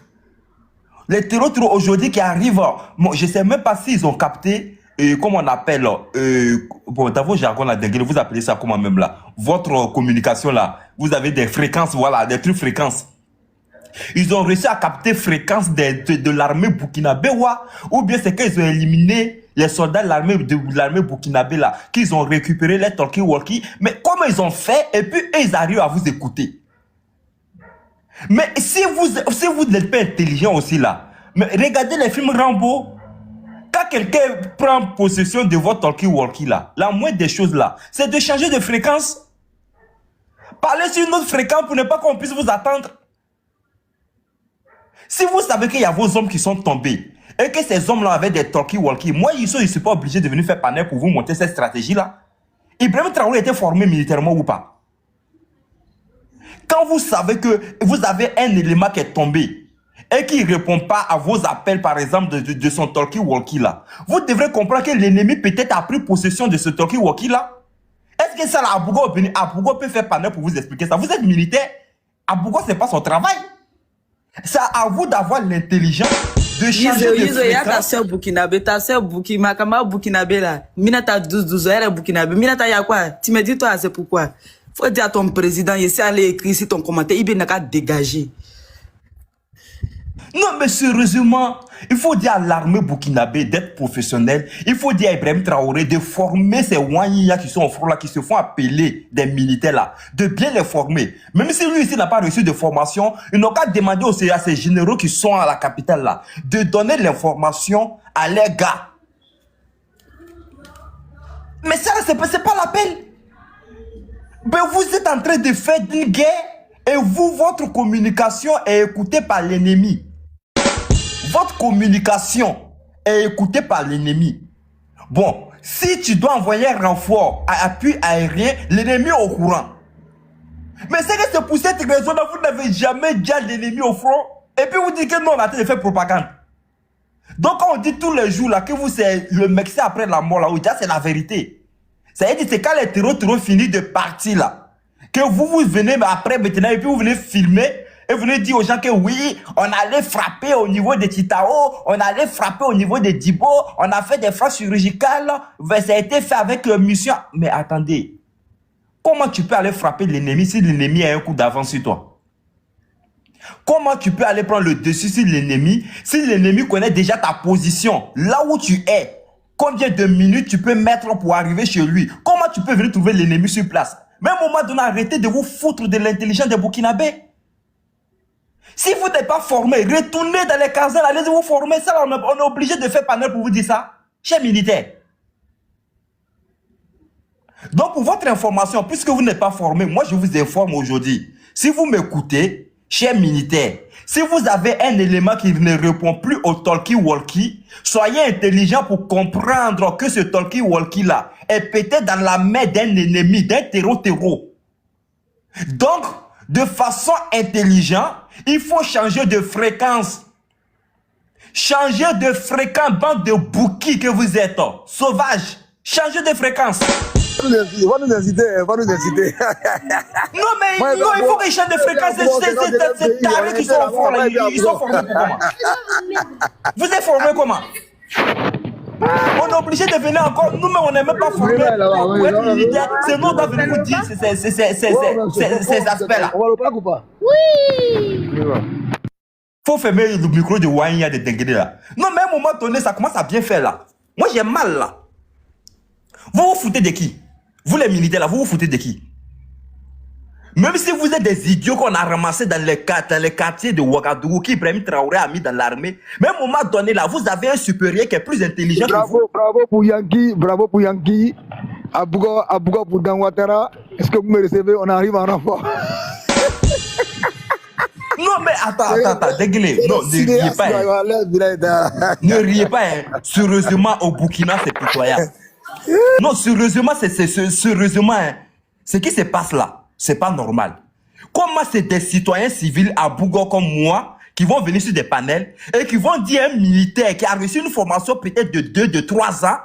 Les terreaux aujourd'hui qui arrivent, bon, je ne sais même pas s'ils ont capté, comment on appelle, bon, dans vos jargons là, vous appelez ça comment même là, votre communication là, vous avez des fréquences, voilà, des trucs fréquences. Ils ont réussi à capter fréquence de l'armée burkinabéois, ou bien c'est qu'ils ont éliminé les soldats de l'armée burkinabé là, qu'ils ont récupéré les talkie-walkie, mais comment ils ont fait, et puis ils arrivent à vous écouter. Mais si vous n'êtes pas intelligent aussi là, mais regardez les films Rambo. Quand quelqu'un prend possession de votre talkie-walkie là, la moindre des choses là, c'est de changer de fréquence. Parlez sur une autre fréquence pour ne pas qu'on puisse vous attendre. Si vous savez qu'il y a vos hommes qui sont tombés et que ces hommes-là avaient des talkie-walkie, moi, ils ne sont pas obligés de venir faire panel pour vous monter cette stratégie-là. Ibrahim Traoré était formé militairement ou pas? Quand vous savez que vous avez un élément qui est tombé et qui ne répond pas à vos appels, par exemple, de son talkie-walkie là, vous devrez comprendre que l'ennemi peut-être a pris possession de ce talkie-walkie là. Est-ce que ça, Abougo peut faire panel pour vous expliquer ça? Vous êtes militaire. Abougo, ce n'est pas son travail. C'est à vous d'avoir l'intelligence de changer de fréquence. Ta sœur burkinabé, ma burkinabé là. Minata 12 elle est burkinabé. Minata y a quoi? Tu me dis toi, c'est pourquoi? Faut dire à ton président, il essaie d'aller écrire ici ton commentaire, il n'a qu'à dégager. Non, mais sérieusement, il faut dire à l'armée burkinabé d'être professionnelle. Il faut dire à Ibrahim Traoré de former ces Wanyia qui sont au front là, qui se font appeler des militaires là, de bien les former. Même si lui ici n'a pas reçu de formation, il n'a qu'à demander aussi à ces généraux qui sont à la capitale là, de donner l'information à leurs gars. Mais ça, c'est pas l'appel. Ben, vous êtes en train de faire une guerre et vous, votre communication est écoutée par l'ennemi. Votre communication est écoutée par l'ennemi. Bon, si tu dois envoyer un renfort à appui aérien, l'ennemi est au courant. Mais c'est pour cette raison-là, vous n'avez jamais dit à l'ennemi au front. Et puis vous dites que non, on a de faire propagande. Donc quand on dit tous les jours là que vous c'est le Mexique après la mort là, c'est la vérité. Ça veut dire c'est quand les terreaux finissent de partir là, que vous venez après maintenant et puis vous venez filmer. Et vous venez dire aux gens que oui, on allait frapper au niveau de Titao, on allait frapper au niveau de Dibo, on a fait des frappes chirurgicales, ça a été fait avec mission. Mais attendez, comment tu peux aller frapper l'ennemi si l'ennemi a un coup d'avance sur toi? Comment tu peux aller prendre le dessus sur l'ennemi si l'ennemi connaît déjà ta position, là où tu es? Combien de minutes tu peux mettre pour arriver chez lui? Comment tu peux venir trouver l'ennemi sur place? Mais à un moment donné, arrêtez de vous foutre de l'intelligence des Burkinabés. Si vous n'êtes pas formé, retournez dans les casernes, allez vous former. Ça, on est obligé de faire panel pour vous dire ça, chers militaires. Donc, pour votre information, puisque vous n'êtes pas formé, moi, je vous informe aujourd'hui. Si vous m'écoutez, chers militaires, si vous avez un élément qui ne répond plus au talkie-walkie, soyez intelligent pour comprendre que ce talkie-walkie-là est peut-être dans la main d'un ennemi, d'un terreau. Donc, de façon intelligente, il faut changer de fréquence. Changer de fréquence, bande de bouquis que vous êtes. Sauvage. Changez de fréquence. Va nous inciter. Non, mais non, il faut qu'ils changent de fréquence. C'est tarés qui sont au fond là. Ils sont formés comment? Vous êtes formés comment? On est obligé de venir encore. Nous, mais on n'est même pas formés pour être militaire. C'est nous qui doit venir vous dire ces aspects-là. On va le plaque ou pas? Oui. Faut fermer le micro de Wanya de Denguede là. Non, mais à un moment donné, ça commence à bien faire là. Moi, j'ai mal là. Vous vous foutez de qui? Vous les militaires là, vous vous foutez de qui? Même si vous êtes des idiots qu'on a ramassés dans les quartiers de Ouagadougou, qui Ibrahim Traoré a mis dans l'armée, mais à un moment donné là, vous avez un supérieur qui est plus intelligent que vous. Bravo pour Yankee. Abouga pour Dangwatara. Est-ce que vous me recevez? On arrive en renfort. Non, mais attends, dégueulez. Non, ne riez pas. Hein. Ne riez pas. Hein. Sérieusement, au Burkina, c'est pitoyable. Non, sérieusement, sérieusement, hein. Ce qui se passe là, c'est pas normal. Comment c'est des citoyens civils à Bougo comme moi qui vont venir sur des panels et qui vont dire à un militaire qui a reçu une formation peut-être de 3 ans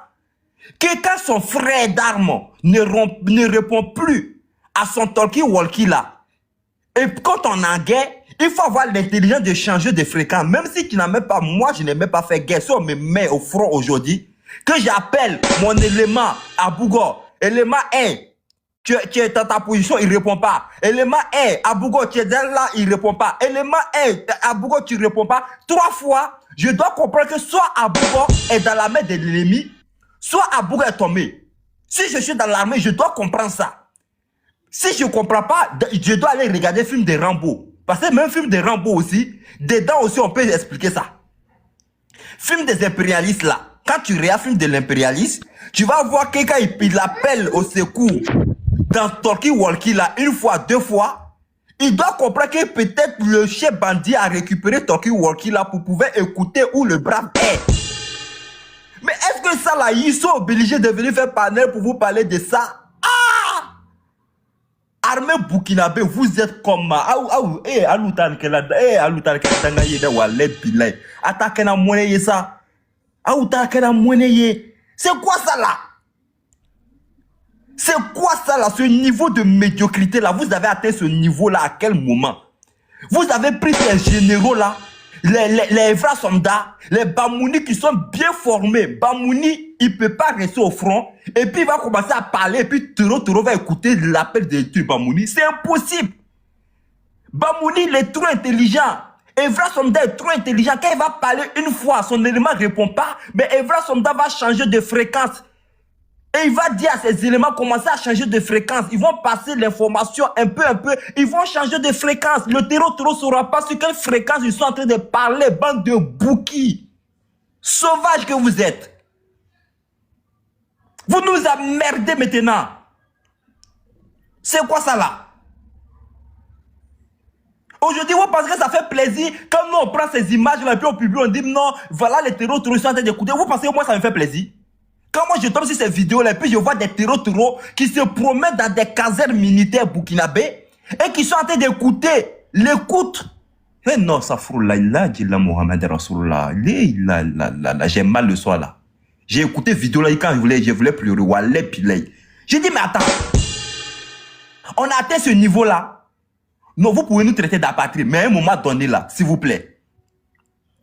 que quand son frère d'armes ne répond plus à son talkie-walkie là, Et quand on est en guerre, il faut avoir l'intelligence de changer de fréquence. Même si tu n'as même pas, moi je n'ai même pas fait guerre. Si on me met au front aujourd'hui, que j'appelle mon élément à Bougo, élément 1, tu es dans ta position, il ne répond pas. Élément 1, à Bougo, tu es là, il ne répond pas. Élément 1, à Bougo, tu ne réponds pas. 3 fois, je dois comprendre que soit à Bougo est dans la main de l'ennemi, soit à Bougo est tombé. Si je suis dans l'armée, je dois comprendre ça. Si je ne comprends pas, je dois aller regarder le film de Rambo. Parce que même film de Rambo aussi, dedans aussi on peut expliquer ça. Film des impérialistes là, quand tu regardes film de l'impérialiste, tu vas voir quelqu'un il appelle au secours dans Talkie Walkie là, 1 fois, 2 fois. Il doit comprendre que peut-être le chef bandit a récupéré Talkie Walkie là pour pouvoir écouter où le brave est. Mais est-ce que ça là, ils sont obligés de venir faire panel pour vous parler de ça? Armée burkinabé, vous êtes comme c'est quoi ça là? C'est quoi ça là? Ce niveau de médiocrité là, vous avez atteint ce niveau là à quel moment? Vous avez pris ces généraux là, les vrais soldats, les Bamouni qui sont bien formés. Bamouni, il ne peut pas rester au front. Et puis il va commencer à parler. Et puis Turo va écouter l'appel de Bamouni. C'est impossible. Bamouni, il est trop intelligent. Evra Sonda est trop intelligent. Quand il va parler 1 fois, son élément ne répond pas. Mais Evra Sonda va changer de fréquence. Et il va dire à ces éléments, commencer à changer de fréquence. Ils vont passer l'information un peu. Ils vont changer de fréquence. Le terreau ne saura pas sur quelle fréquence ils sont en train de parler. Bande de bouquis. Sauvages que vous êtes. Vous nous emmerdez maintenant. C'est quoi ça là? Aujourd'hui, vous pensez que ça fait plaisir quand nous on prend ces images là et puis on publie, on dit non, voilà les terreaux sont en train d'écouter. Vous pensez que moi ça me fait plaisir? Quand moi je tombe sur ces vidéos-là et puis je vois des terreaux qui se promènent dans des casernes militaires burkinabés et qui sont en train d'écouter l'écoute. Eh non, ça fout là, Mohamed Rasoullah. J'ai mal le soir là. J'ai écouté vidéo là quand je voulais pleurer. J'ai dit, mais attends. On a atteint ce niveau là. Non, vous pouvez nous traiter d'apatride, mais à un moment donné là, s'il vous plaît.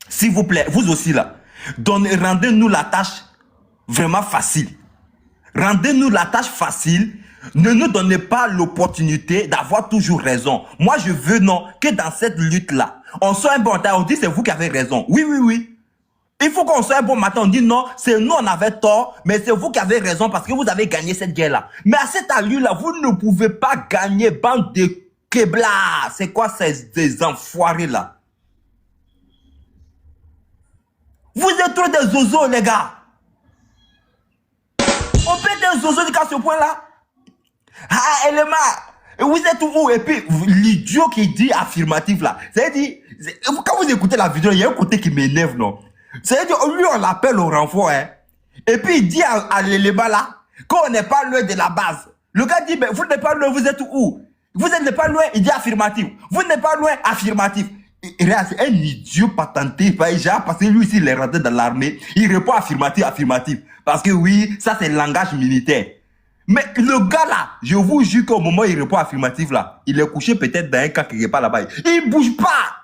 S'il vous plaît, vous aussi là. Rendez-nous la tâche vraiment facile. Rendez-nous la tâche facile. Ne nous donnez pas l'opportunité d'avoir toujours raison. Moi, je veux non que dans cette lutte-là, on soit un bon matin, on dit c'est vous qui avez raison. Oui. Il faut qu'on soit un bon matin, on dit non, c'est nous on avait tort, mais c'est vous qui avez raison parce que vous avez gagné cette guerre-là. Mais à cette allure-là, vous ne pouvez pas gagner, bande de Kebla. C'est quoi ces enfoirés-là? Vous êtes trop des zozos, les gars. On peut être des zozos jusqu'à ce point-là. Ah, Elema, vous êtes où? Et puis, l'idiot qui dit affirmatif là, c'est-à-dire, quand vous écoutez la vidéo, il y a un côté qui m'énerve, non? C'est-à-dire, lui, on l'appelle au renfort, hein. Et puis, il dit à l'Elema là, qu'on n'est pas loin de la base. Le gars dit, mais vous n'êtes pas loin, vous êtes où? Vous n'êtes pas loin, il dit affirmatif. Vous n'êtes pas loin, affirmatif. C'est un idiot patenté, parce que lui aussi, il est rentré dans l'armée, il répond affirmatif. Parce que oui, ça c'est le langage militaire. Mais le gars là, je vous jure qu'au moment où il répond affirmatif là, il est couché peut-être dans un cas qui n'est pas là-bas. Il bouge pas.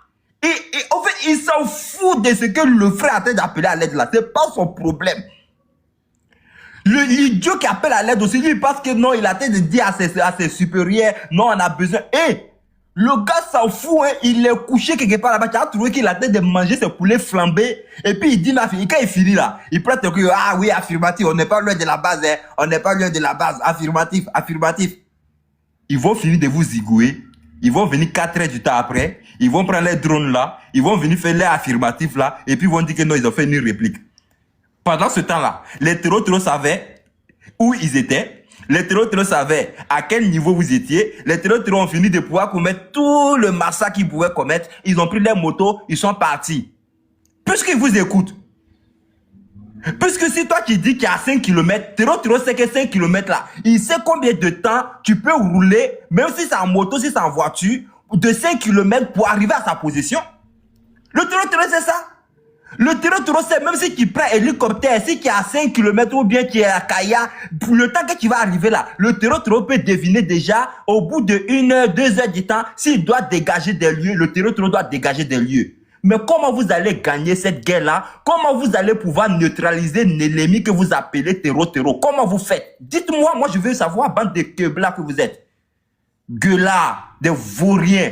En fait, il s'en fout de ce que le frère a train d'appeler à l'aide là. C'est pas son problème. L'idiot qui appelle à l'aide aussi, lui, parce que non, il a train de dire à ses supérieurs, non, on a besoin. Le gars s'en fout, hein, il est couché quelque part là-bas. Tu as trouvé qu'il a train de manger ses poulets flambés. Et puis il dit, quand il finit là, il prend le cul, ah oui, affirmatif, on n'est pas loin de la base, hein, on n'est pas loin de la base, affirmatif. Ils vont finir de vous zigouer. Ils vont venir 4 heures du temps après. Ils vont prendre les drones là. Ils vont venir faire les affirmatifs là. Et puis ils vont dire que non, ils ont fait une réplique. Pendant ce temps-là, les terreaux savaient où ils étaient. Les terreaux savaient à quel niveau vous étiez. Les terreaux ont fini de pouvoir commettre tout le massacre qu'ils pouvaient commettre. Ils ont pris les motos, ils sont partis. Puisqu'ils vous écoutent. Puisque si toi tu dis qu'il y a 5 km, terreau sait que 5 km là, il sait combien de temps tu peux rouler, même si c'est en moto, si c'est en voiture, de 5 km pour arriver à sa position. Le terreau c'est ça. Le terreau, c'est même si tu prends un hélicoptère, si tu es à 5 km ou bien tu es à Kaya, le temps que tu vas arriver là, le terreau peut deviner déjà, au bout de 1 heure, 2 heures du temps, s'il doit dégager des lieux, le terreau doit dégager des lieux. Mais comment vous allez gagner cette guerre-là? Comment vous allez pouvoir neutraliser l'ennemi que vous appelez terreau? Comment vous faites? Dites-moi, moi je veux savoir, bande de queblas que vous êtes. Gueulards, des vauriens.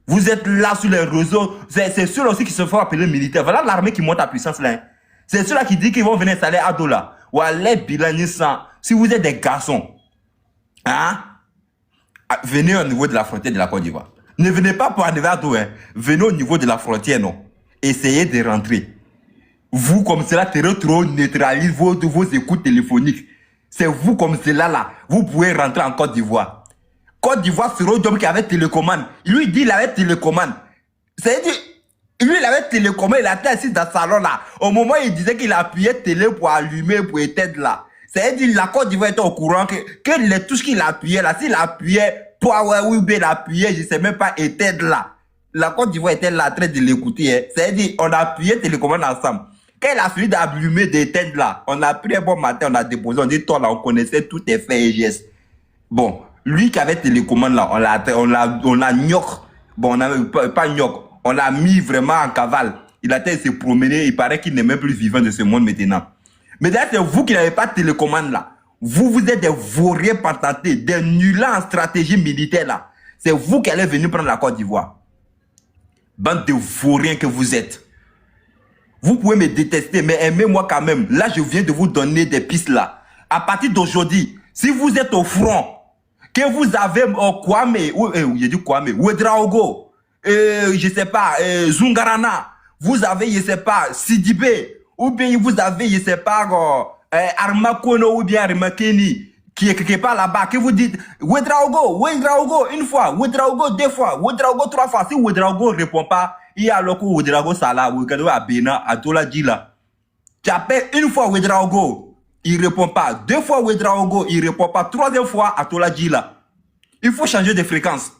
Vous êtes là sur les réseaux. C'est ceux-là aussi qui se font appeler militaires. Voilà l'armée qui monte à puissance là. Hein. C'est ceux-là qui disent qu'ils vont venir installer à Dola. Ou à Bilanissan. Si vous êtes des garçons, hein, venez au niveau de la frontière de la Côte d'Ivoire. Ne venez pas pour arriver à Doha. Hein. Venez au niveau de la frontière, non. Essayez de rentrer. Vous, comme cela, trop neutralise vos écoutes téléphoniques. C'est vous, comme cela, là. Vous pouvez rentrer en Côte d'Ivoire. Côte d'Ivoire, c'est l'homme qui avait télécommande. Lui dit qu'il avait télécommande. C'est-à-dire, lui, il avait télécommande, il était assis dans le salon là. Au moment où il disait qu'il appuyait télé pour allumer, pour éteindre là. C'est-à-dire, la Côte d'Ivoire était au courant que les touches qu'il appuyait là, s'il appuyait power ou bien il appuyait, je ne sais même pas, éteindre là. La Côte d'Ivoire était là en train de l'écouter. Hein. C'est-à-dire, on a appuyé télécommande ensemble. Quand il a fini d'allumer, d'éteindre là, on a pris un bon matin, on a déposé, on dit, toi là, on connaissait tous tes faits et gestes. Bon. Lui qui avait télécommande là, on l'a gnoc. Bon, on n'a pas gnoc. On l'a mis vraiment en cavale. Il a été se promener. Il paraît qu'il n'est même plus vivant de ce monde maintenant. Mais d'ailleurs, c'est vous qui n'avez pas de télécommande là. Vous êtes des vauriens patentés, des nulans en stratégie militaire là. C'est vous qui allez venir prendre la Côte d'Ivoire. Bande de vauriens que vous êtes. Vous pouvez me détester, mais aimez-moi quand même. Là, je viens de vous donner des pistes là. À partir d'aujourd'hui, si vous êtes au front, que vous avez Kwame, j'ai dit Kwame, Ouedraogo, je sais pas, Zungarana, vous avez, je sais pas, Sidibé, ou bien vous avez, je sais pas, Armakono ou bien Armakeni, qui est quelque part là-bas, que vous dites, Ouedraogo, une fois, Ouedraogo 2 fois, Ouedraogo 3 fois, si Ouedraogo ne répond pas, il y a le coup Ouedraogo Sala, Ouedraogo Abena, Atola Djila. Tu appelles une fois Ouedraogo. Il répond pas. 2 fois Ouedraogo, il répond pas. 3e fois Atola Djila. Il faut changer de fréquence.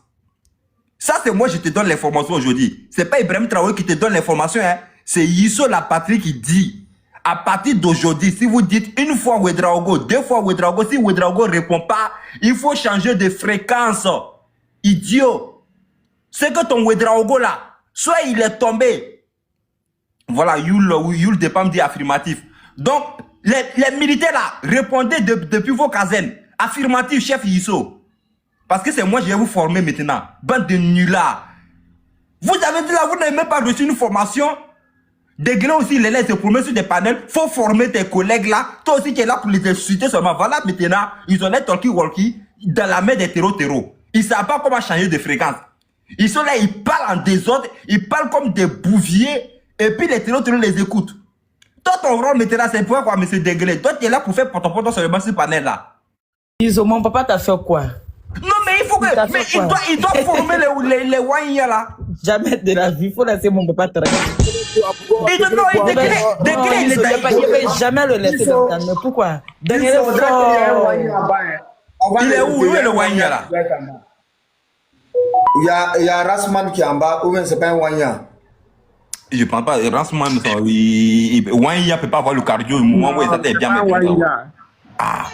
Ça, c'est moi, je te donne l'information aujourd'hui. C'est pas Ibrahim Traoré qui te donne l'information. Hein. C'est Yisso la patrie qui dit. À partir d'aujourd'hui, si vous dites une fois Ouedraogo, 2 fois Ouedraogo, si Ouedraogo ne répond pas, il faut changer de fréquence. Idiot. C'est que ton Ouedraogo là, soit il est tombé. Voilà, Yul Depam dit affirmatif. Donc, les militaires là, répondez depuis vos casernes. Affirmatif, chef Yisso. Parce que c'est moi, je vais vous former maintenant. Bande de nullards. Vous avez dit là, vous n'avez même pas reçu une formation. Dégueuler aussi les lettres, se promener sur des panels. Faut former tes collègues là. Toi aussi, tu es là pour les insulter seulement. Voilà, maintenant, ils ont les talkie-walkie dans la main des terreaux. Ils ne savent pas comment changer de fréquence. Ils sont là, ils parlent en désordre. Ils parlent comme des bouviers. Et puis les terreaux les écoutent. Toi, ton rôle maintenant, c'est pour quoi, monsieur Dégueulé? Toi, tu es là pour faire poton seulement sur le panel là. Ils ont, mon papa t'a fait quoi? Non, mais il faut que. Mais il doit former les Wanya là. Jamais de la vie, il faut laisser mon papa travailler. Il ne jamais le laisser dans le. Mais pourquoi? Il est où le Wanya là? Il y a Rasman qui est en bas, ou bien c'est pas un Wanya? Je ne pense pas. Rasman, Wanya ne peut pas avoir le cardio au moment où il était bien.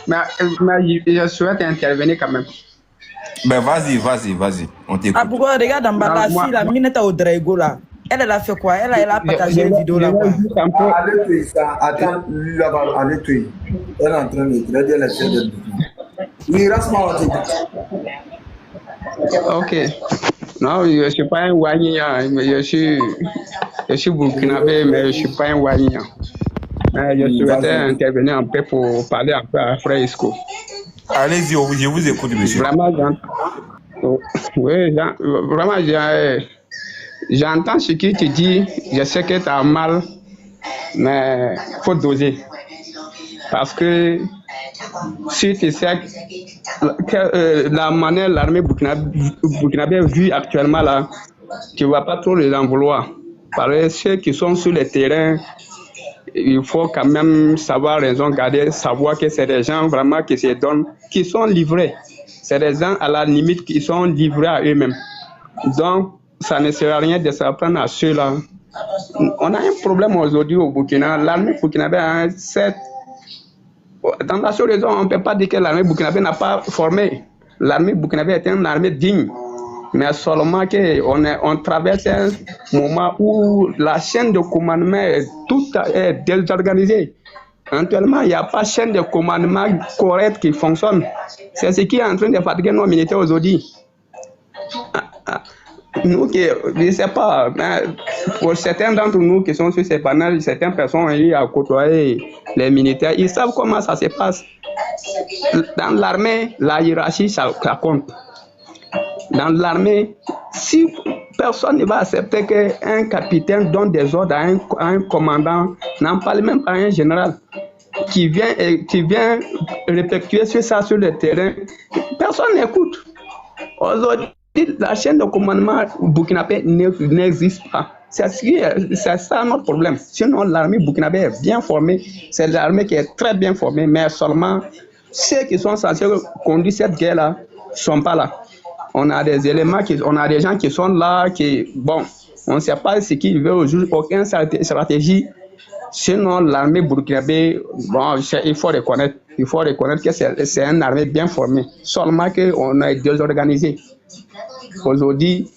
Mais je souhaite intervenir quand même. Ben vas-y. On t'écoute. Ah, pourquoi regarde en bas la fille, la minette au Drago là. Elle a fait quoi? Elle a partagé une vidéo là-bas. Allez, attends, lui là-bas, allez, tu. Elle est en train de dire, elle est de. Oui, Rasman, on t'écoute. Ok. Non, je ne suis pas un Wanya, je suis burkinabé, mais je ne suis pas un Wanya. Je souhaitais intervenir un peu pour parler un peu à Frère Isco. Allez-y, je vous écoute, monsieur. Vraiment, j'entends ce que tu dis. Je sais que tu as mal, mais il faut doser. Parce que si tu sais que la manière l'armée burkinabé vit actuellement là, tu ne vas pas trop les en vouloir. Parce que ceux qui sont sur le terrain, il faut quand même savoir raison garder, savoir que c'est des gens vraiment qui se donnent, qui sont livrés. C'est des gens à la limite qui sont livrés à eux-mêmes. Donc, ça ne sert à rien de s'apprendre à ceux-là On a un problème aujourd'hui au Burkina. L'armée burkinabé a dans la sous-région, on ne peut pas dire que l'armée burkinabé n'a pas formé. L'armée burkinabé est une armée digne. Mais seulement qu'on traverse un moment où la chaîne de commandement est désorganisée. Actuellement, il n'y a pas de chaîne de commandement correcte qui fonctionne. C'est ce qui est en train de fatiguer nos militaires aujourd'hui. Nous qui, je ne sais pas, pour certains d'entre nous qui sont sur ces panels, certaines personnes ont eu à côtoyer les militaires, ils savent comment ça se passe. Dans l'armée, la hiérarchie, ça compte. Dans l'armée, si personne ne va accepter qu'un capitaine donne des ordres à un commandant, n'en parle même pas à un général, qui vient répercuter sur ça sur le terrain, personne n'écoute. Aujourd'hui, la chaîne de commandement burkinabé n'existe pas. C'est ça notre problème. Sinon, l'armée burkinabé est bien formée. C'est l'armée qui est très bien formée, mais seulement ceux qui sont censés conduire cette guerre-là ne sont pas là. On a des éléments, on a des gens qui sont là, on ne sait pas ce qu'ils veulent aujourd'hui, aucune stratégie. Sinon, l'armée burkinabé, il faut reconnaître que c'est une armée bien formée. Seulement qu'on est désorganisé. Aujourd'hui,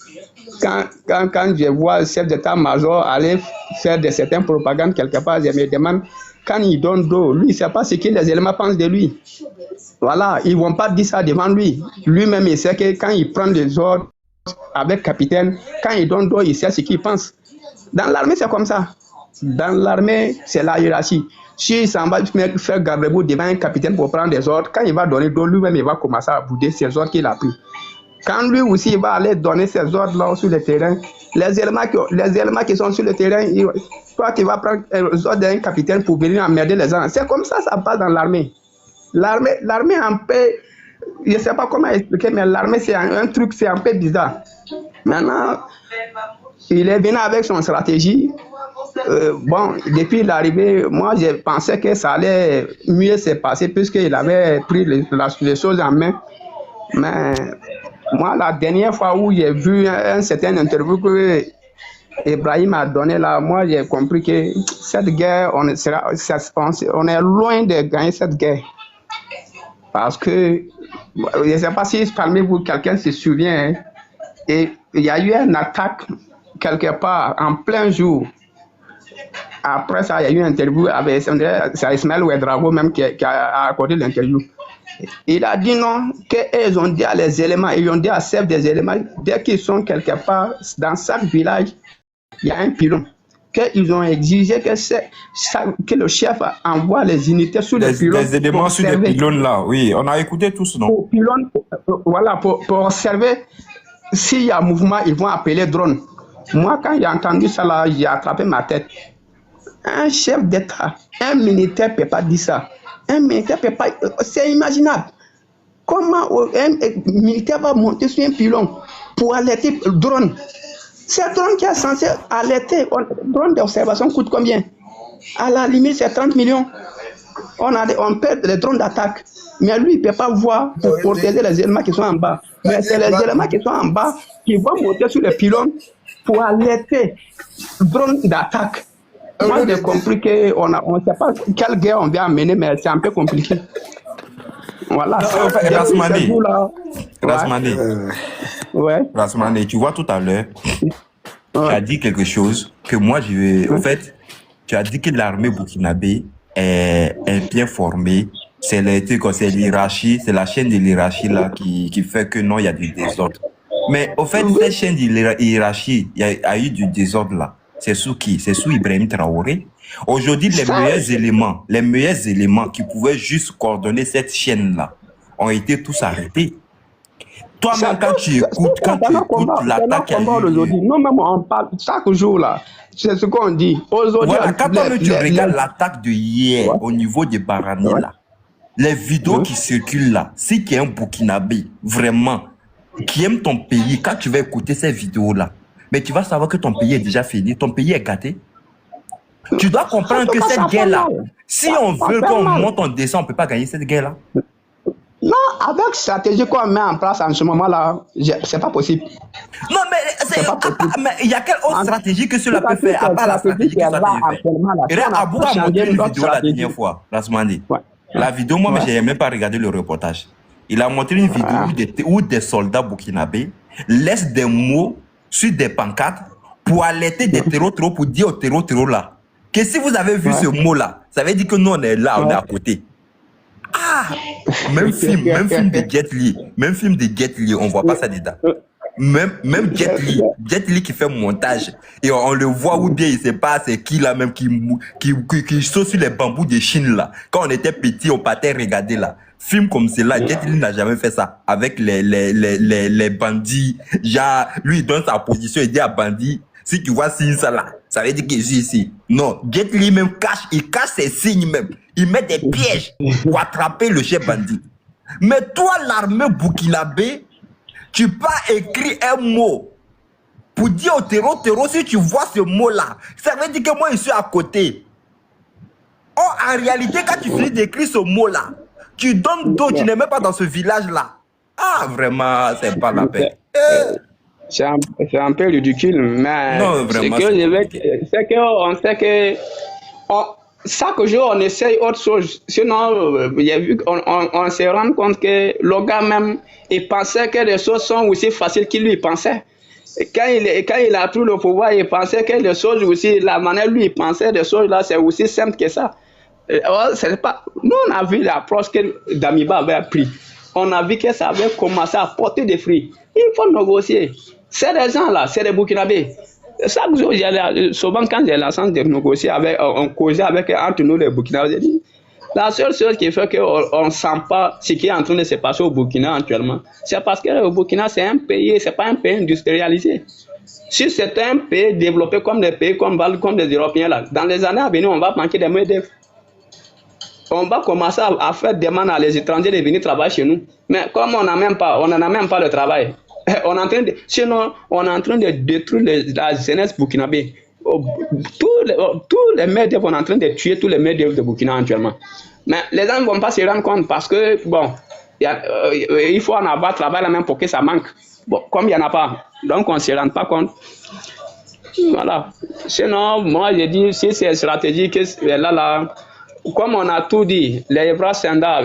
quand je vois le chef d'état-major aller faire de certaines propagandes quelque part, je me demande, quand il donne d'eau, lui, il ne sait pas ce que les éléments pensent de lui. Voilà, ils ne vont pas dire ça devant lui. Lui-même, il sait que quand il prend des ordres avec capitaine, quand il donne d'eau, il sait ce qu'il pense. Dans l'armée, c'est comme ça. Dans l'armée, c'est la hiérarchie. Si il s'en va faire garde-boue devant un capitaine pour prendre des ordres, quand il va donner d'eau, lui-même, il va commencer à bouder ses ordres qu'il a pris. Quand lui aussi il va aller donner ses ordres-là sur le terrain, les éléments qui sont sur le terrain, toi tu vas prendre les ordres d'un capitaine pour venir emmerder les gens. C'est comme ça passe dans l'armée. L'armée en paix, je ne sais pas comment expliquer, mais l'armée c'est un truc, c'est un peu bizarre. Maintenant, il est venu avec son stratégie. Depuis l'arrivée, moi je pensais que ça allait mieux se passer puisqu'il avait pris les choses en main. Mais moi, la dernière fois où j'ai vu un certain interview que Ibrahim a donné là, moi j'ai compris que cette guerre, on est loin de gagner cette guerre. Parce que, je ne sais pas si parmi vous quelqu'un se souvient, et il y a eu une attaque quelque part en plein jour. Après ça, il y a eu une interview avec Ismaël Ouedraogo même qui a accordé l'interview. Il a dit non, qu'ils ont dit à les éléments, ils ont dit à chef des éléments, dès qu'ils sont quelque part, dans chaque village, il y a un pylône. Qu'ils ont exigé que le chef envoie les unités sur les pylônes. Les éléments sur les pylônes là, oui, on a écouté tous, non? Pour pylône, voilà, pour observer s'il y a mouvement, ils vont appeler drone. Moi, quand j'ai entendu ça là, j'ai attrapé ma tête. Un chef d'État, un militaire ne peut pas dire ça. Un militaire ne peut pas. C'est imaginable. Comment un militaire va monter sur un pylône pour alerter le drone? C'est un drone qui est censé alerter. Le drone d'observation coûte combien? À la limite, c'est 30 millions. On perd les drones d'attaque. Mais lui, il ne peut pas voir pour protéger les éléments qui sont en bas. Mais c'est les éléments qui sont en bas qui vont monter sur le pylône pour alerter le drone d'attaque. Moi, j'ai compris qu'on ne sait pas quelle guerre on vient mener, mais c'est un peu compliqué. Voilà. Rasmane, tu vois tout à l'heure, tu as dit quelque chose que moi, en fait, tu as dit que l'armée burkinabé est bien formée. C'est l'hierarchie, c'est la chaîne de l'hierarchie là qui fait que non, il y a du désordre. Mais au fait, cette chaîne de hiérarchie, il y a eu du désordre là. C'est sous qui? C'est sous Ibrahim Traoré. Aujourd'hui, les meilleurs éléments qui pouvaient juste coordonner cette chaîne-là ont été tous arrêtés. Toi-même, quand tu écoutes l'attaque... Nous-mêmes, on parle chaque jour là. C'est ce qu'on dit. Voilà, quand tu regardes l'attaque de hier au niveau de Barani là, les vidéos qui circulent là, si tu es un Burkinabé, vraiment, qui aime ton pays, quand tu vas écouter ces vidéos-là, mais tu vas savoir que ton pays est déjà fini, ton pays est gâté. Tu dois comprendre que cette guerre-là, si on veut qu'on monte, on descend, on ne peut pas gagner cette guerre-là. Non, avec la stratégie qu'on met en place en ce moment-là, c'est pas possible. Non, mais il y a quelle autre stratégie que cela peut faire, à part la stratégie que ça peut faire? Et Abou a montré une vidéo la dernière fois, Rasmandi. La vidéo, moi, je n'ai même pas regardé le reportage. Il a montré une vidéo où des soldats burkinabés laissent des mots sur des pancartes pour alerter des terreaux pour dire aux terreaux là que si vous avez vu ce mot-là, ça veut dire que nous, on est là, on est à côté. Ah! Même film de Jet Li, on voit pas ça dedans. Même Jet Li qui fait montage, et on le voit ou bien il sait pas c'est qui là même qui saute sur les bambous de Chine là. Quand on était petit, on partait regarder là. Film comme cela, Jet Li n'a jamais fait ça avec les bandits. Genre, lui il donne sa position, il dit à bandit, si tu vois signe ça là, ça veut dire que je suis ici. Non, Jet Li même il cache ses signes même. Il met des pièges pour attraper le chef bandit. Mais toi, l'armée burkinabé, tu peux écrire un mot pour dire au terreau, si tu vois ce mot-là, ça veut dire que moi, je suis à côté. Or, en réalité, quand tu finis d'écrire ce mot-là, tu donnes dos, tu n'es même pas dans ce village-là. Ah, vraiment, c'est pas la peine. C'est un peu ridicule, mais non, vraiment, c'est qu'on sait que chaque jour on essaye autre chose. Sinon, on se rend compte que le gars même, il pensait que les choses sont aussi faciles qu'il lui pensait. Quand il a pris le pouvoir, il pensait que les choses aussi, la manière lui il pensait des choses là, c'est aussi simple que ça. Nous on a vu l'approche que Damiba avait pris. On a vu que ça avait commencé à porter des fruits. Il faut négocier. C'est des gens là, c'est des Burkinabés. Chaque jour, souvent quand j'ai la chance de négocier on causait entre nous les Burkinabés, la seule chose qui fait qu'on ne sent pas ce qui est en train de se passer au Burkina actuellement, c'est parce que le Burkina c'est un pays, c'est pas un pays industrialisé. Si c'était un pays développé comme des pays comme des Européens là, dans les années à venir, on va manquer des main-d'œuvre. On va commencer à faire demander à les étrangers de venir travailler chez nous. Mais comme on n'en a même pas le travail. Sinon, on est en train de détruire la jeunesse burkinabé. Tous les médias, on est en train de tuer tous les médias de Burkina actuellement. Mais les gens ne vont pas se rendre compte parce que, bon, il faut en avoir travail là même pour que ça manque. Bon, comme il n'y en a pas, donc on ne se rend pas compte. Voilà. Sinon, moi, je dis, si c'est une stratégie que là, comme on a tout dit, les Evra Senda,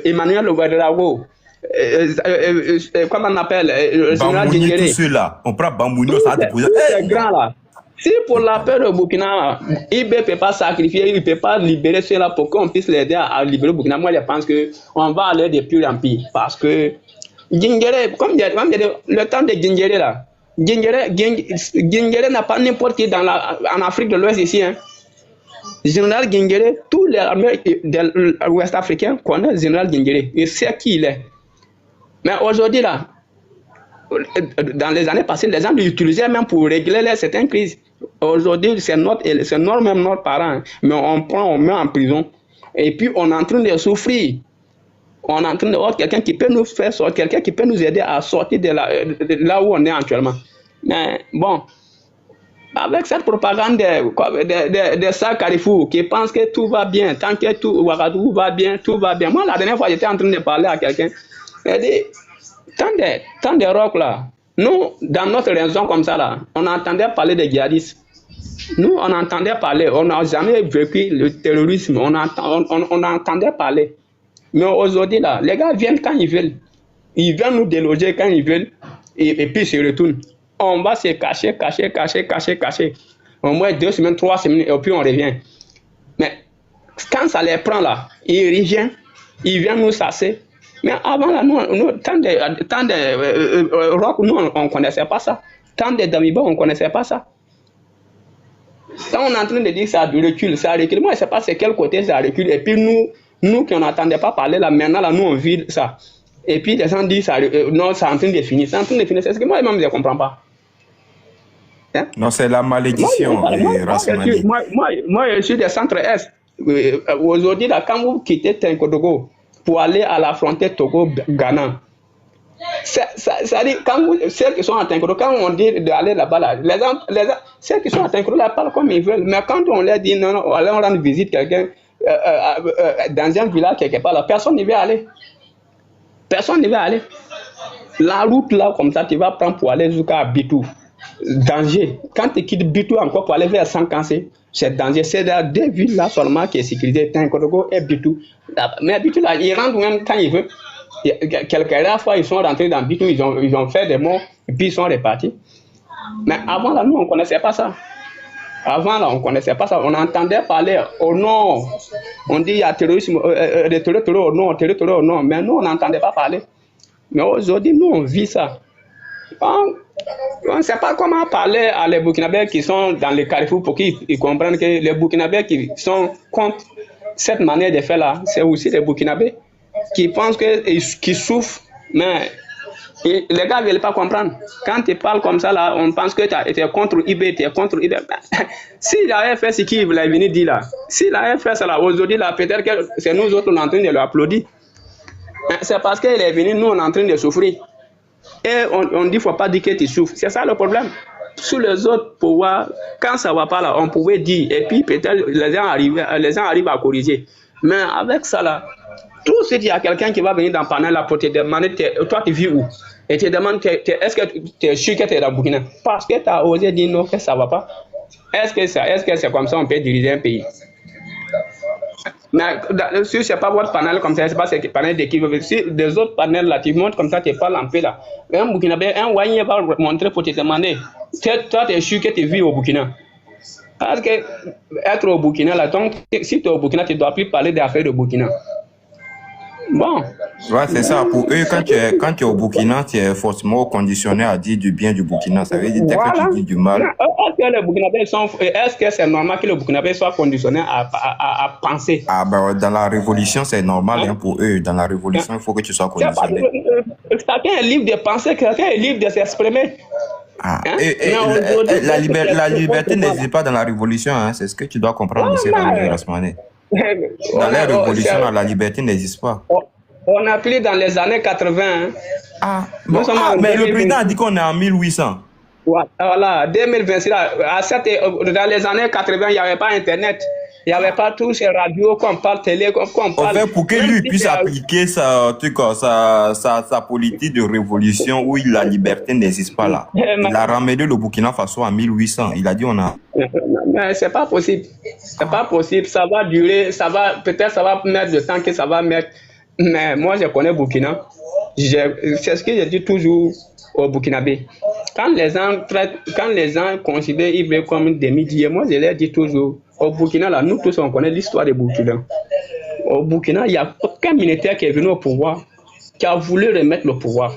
Emmanuel Ouedraogo, comment on appelle, Bambouni, tout ceux-là, on prend Bambouni, ça a déposé. C'est grand là. Si pour la paix de Burkina, IB ne peut pas sacrifier, il ne peut pas libérer ceux-là pour qu'on puisse l'aider à libérer Burkina, moi je pense qu'on va aller de pire en pire. Parce que Gingere, comme le temps de Gingere là, Gingere n'a pas n'importe qui en Afrique de l'Ouest ici. Hein. Général Gingere, tous les armées de l'Ouest africain connaissent le général Gingere. Il sait qui il est. Mais aujourd'hui, là, dans les années passées, les gens l'utilisaient même pour régler certaines crises. Aujourd'hui, c'est même notre parent. Mais on met en prison. Et puis, on est en train de souffrir. On est en train de voir quelqu'un qui peut nous faire sortir, quelqu'un qui peut nous aider à sortir de là où on est actuellement. Mais bon, avec cette propagande de ça Carrefour qui pense que tout va bien, tant que tout va bien, tout va bien. Moi, la dernière fois, j'étais en train de parler à quelqu'un. Il a dit, tant de rock là, nous, dans notre région comme ça là, on entendait parler de djihadistes. Nous, on entendait parler, on n'a jamais vécu le terrorisme, on entendait parler. Mais aujourd'hui là, les gars viennent quand ils veulent. Ils viennent nous déloger quand ils veulent et puis ils se retournent. On va se cacher. Au moins 2 semaines, 3 semaines, et puis on revient. Mais quand ça les prend là, ils reviennent, ils viennent nous chasser. Mais avant là, nous tant de rock, nous on ne connaissait pas ça. Tant de Damiba, on ne connaissait pas ça. Quand on est en train de dire que ça recule, moi je ne sais pas c'est quel côté ça recule. Et puis nous qui n'entendait pas parler là, maintenant là, nous on vit ça. Et puis les gens disent ça, non, c'est en train de finir. C'est en train de finir. C'est ce que moi-même je ne comprends pas. Hein? Non, c'est la malédiction. Moi, je suis des centres-est. Aujourd'hui, là, quand vous quittez Tinkodogo pour aller à la frontière Togo-Ghana, ça dit, ceux qui sont à Tinkodogo, quand on dit d'aller là-bas, là, ceux qui sont à Tinkodogo, là, parlent comme ils veulent. Mais quand on leur dit non, allez, on rend visite quelqu'un dans un village quelque part, là, personne n'y veut aller. Personne ne va aller. La route là, comme ça, tu vas prendre pour aller jusqu'à Bitou. Danger. Quand tu quittes Bitou encore pour aller vers Sankansé, c'est danger. C'est dans deux villes là seulement qui est sécurisé, Tinkodogo et Bitou. Mais Bitou là, ils rentrent même quand ils veulent. Quelques fois, ils sont rentrés dans Bitou, ils ont fait des morts et puis ils sont repartis. Mais avant là, nous, on ne connaissait pas ça. Avant là, on ne connaissait pas ça. On entendait parler au nord. On dit il y a terrorisme, terrorisme au nord, terrorisme au nord. Mais nous, on n'entendait pas parler. Mais aujourd'hui, nous, on vit ça. On ne sait pas comment parler à les Burkinabés qui sont dans les carrefours pour qu'ils comprennent que les Burkinabés qui sont contre cette manière de faire là, c'est aussi les Burkinabés qui pensent qu'ils souffrent, mais les gars ne veulent pas comprendre. Quand tu parles comme ça là, on pense que tu es contre IB, tu es contre IB. S'il avait fait ce qu'il voulait venir dire là, s'il avait fait ça là, aujourd'hui là, peut-être que c'est nous autres, on est en train de l'applaudir. C'est parce qu'il est venu, nous on est en train de souffrir. Et on dit qu'il ne faut pas dire que tu souffres. C'est ça le problème. Sur les autres pouvoirs, quand ça ne va pas là, on pouvait dire, et puis peut-être les gens arrivent à corriger. Mais avec ça là, tout de suite il y a quelqu'un qui va venir dans le panel là pour te demander, toi tu vis où? Et tu te demandes, est-ce que tu es sûr que tu es dans Burkina? Parce que tu as osé dire non, que ça ne va pas. Est-ce que c'est comme ça qu'on peut diriger un pays? Mais si ce n'est pas votre panel comme ça, ce n'est pas ce panel d'équipe. Si des autres panels là, tu montres comme ça, tu parles un peu là. Un Burkinabé, un Wanyé va montrer pour te demander, toi tu es sûr que tu vis au Burkina? Parce que être au Burkina là, donc si tu es au Burkina, tu ne dois plus parler des affaires de Burkina. Bon. Ouais, c'est ça. Pour eux, quand tu es au Burkina, tu es forcément conditionné à dire du bien du Burkina. Ça veut dire que tu dis du mal. Est-ce que c'est normal que le Burkinabé soit conditionné à penser? Ah ben, dans la révolution, c'est normal hein, pour eux. Dans la révolution, il faut que tu sois conditionné. Quelqu'un est libre de penser, quelqu'un est libre de s'exprimer. Ah, la liberté n'existe pas dans la révolution. Hein. C'est ce que tu dois comprendre, M. Rasmané. Dans la révolution, la liberté n'existe pas. On a pris dans les années 80. Hein. Mais le président a dit qu'on est en 1800. Voilà, 2026, dans les années 80, il n'y avait pas Internet. Il n'y avait pas tous ces radios qu'on parle, télé, qu'on parle. En fait, pour que lui puisse appliquer sa politique de révolution où la liberté n'existe pas là. Il a ramené le Burkina Faso en 1800. Il a dit on a... Mais c'est pas possible. C'est pas possible. Ça va durer, peut-être ça va mettre du temps que ça va mettre. Mais moi, je connais Burkina. C'est ce que je dis toujours au Burkinabé. Quand les gens considèrent Ibrahim comme une demi-dieu, moi je leur dis toujours, au Burkina, là, nous tous on connaît l'histoire du Burkina. Au Burkina, il n'y a aucun militaire qui est venu au pouvoir, qui a voulu remettre le pouvoir.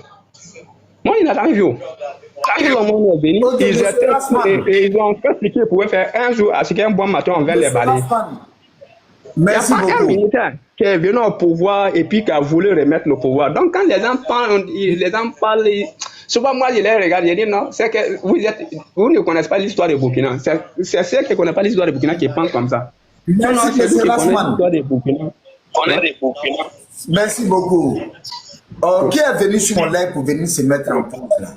Moi, il n'a rien vu. Quand le monde est venu, ils ont fait ce qu'ils pouvaient faire un jour, à ce qu'un bon matin, on va les balayer. Il n'y a pas un militaire qui est venu au pouvoir et puis qui a voulu remettre le pouvoir. Donc, quand les gens parlent, souvent, moi, je les regarde, je dis non, c'est que vous ne connaissez pas l'histoire du Burkina. C'est ceux qui ne connaissent pas l'histoire du Burkina qui pensent comme ça. Merci, M. Rasman. Merci beaucoup. Qui est venu sur mon live pour venir se mettre en pause là?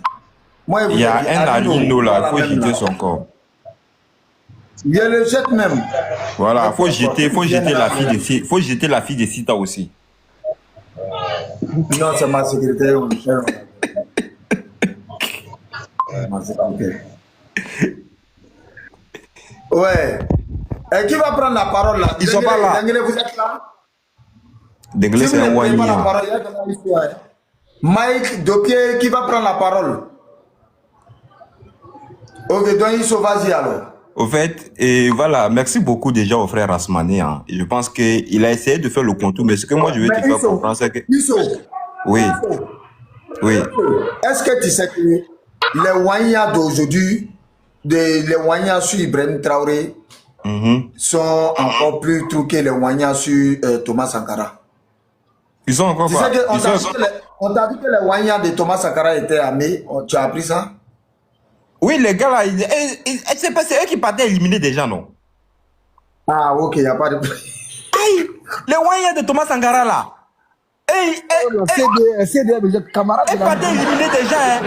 Moi, il y a un alino là, il faut jeter son corps. Il le jette même. Voilà, faut jeter la fille de Sita aussi. Non, c'est ma secrétaire. Ma secrétaire. Ouais. Et qui va prendre la parole là? Ils sont pas là. Dengue, vous êtes là? Dengue, c'est un Wanyé. Mike Dopier, qui va prendre la parole? Ok, donc il se vas-y alors. Au fait, et voilà, merci beaucoup déjà au frère Rasmané. Hein. Je pense qu'il a essayé de faire le contour, mais ce que moi je veux te faire comprendre, c'est que... Oui. Oui. Est-ce que tu sais que les Wanyas d'aujourd'hui, les Wanyas sur Ibrahim Traoré, sont encore plus truqués que les Wanyas sur Thomas Sankara? Ils sont encore pas. On t'a dit que les Wanyas de Thomas Sankara étaient armés. Tu as appris ça? Oui, les gars là, c'est eux qui partaient éliminer des gens, non? Ah, ok, il n'y a pas de... Aïe, les Wanyas de Thomas Sankara là. C'est des camarades. Ils partaient éliminer des gens. Hein.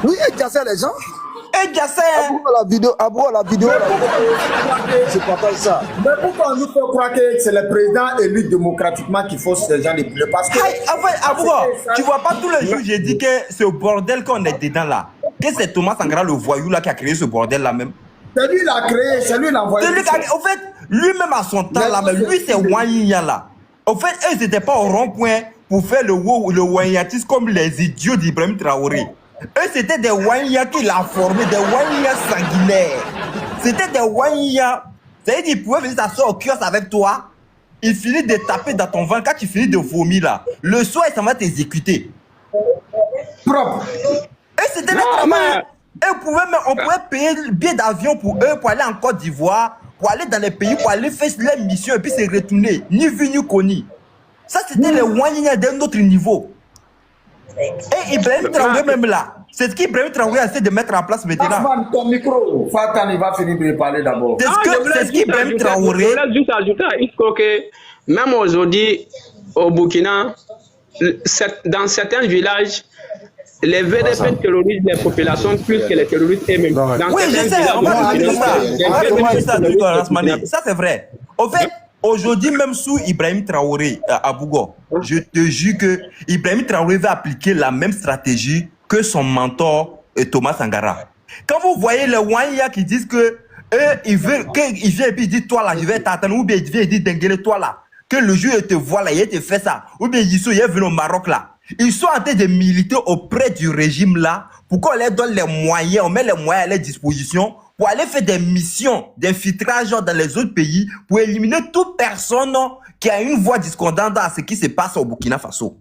Oui, ils cassaient les gens. Et Jassé. La vidéo, je partage ça. Mais pourquoi on nous fait croire que c'est le président élu démocratiquement qui force ces gens de poulet? Parce que. En fait, Abouga, tu vois pas tous les jours, j'ai dit que ce bordel qu'on est dedans là, que c'est Thomas Sankara le voyou là qui a créé ce bordel là même. C'est lui qui l'a créé, c'est lui qui l'a envoyé. En fait, lui-même à son temps là, mais lui c'est Wanyinya là. En fait, eux ils n'étaient pas au rond-point pour faire le Wanyatis comme les idiots d'Ibrahim Traoré. Eux c'était des Wanyas qui l'a formé, des Wanyas sanguinaires. C'était des Wanyas. C'est-à-dire qu'ils pouvaient venir s'asseoir au kiosque avec toi. Il finit de taper dans ton ventre. Quand tu finis de vomir là, le soir il s'en va t'exécuter. Propre. Et c'était le travail. On pouvait payer le billet d'avion pour eux, pour aller en Côte d'Ivoire, pour aller dans les pays, pour aller faire leur mission et puis se retourner. Ni vu ni connu. Ça, c'était les Wanyas d'un autre niveau. Et Ibrahim Traoré même là, c'est ce qu'Ibrahim Traoré essaie de mettre en place maintenant. Asman, ton micro, Fatan, il va finir de parler d'abord. C'est ce qu'Ibrahim Traoré. Je voulais juste ajouter à IFCO que même aujourd'hui, au Burkina, dans certains villages, les VDP terrorisent les populations plus que les terroristes eux-mêmes. Oui, je sais, on va revenir ça. Ça, c'est vrai. En fait, aujourd'hui, même sous Ibrahim Traoré à Bougo, je te jure que Ibrahim Traoré va appliquer la même stratégie que son mentor Thomas Sankara. Quand vous voyez les Wanya qui disent que il vient et puis il dit toi là, je vais t'attendre, ou bien il vient et dit Denguele toi là, que le jour il te voit là, il te fait ça, ou bien il est venu au Maroc là. Ils sont en train de militer auprès du régime là pour qu'on leur donne les moyens, on met les moyens à leur disposition pour aller faire des missions d'infiltration dans les autres pays pour éliminer toute personne qui a une voix discordante à ce qui se passe au Burkina Faso.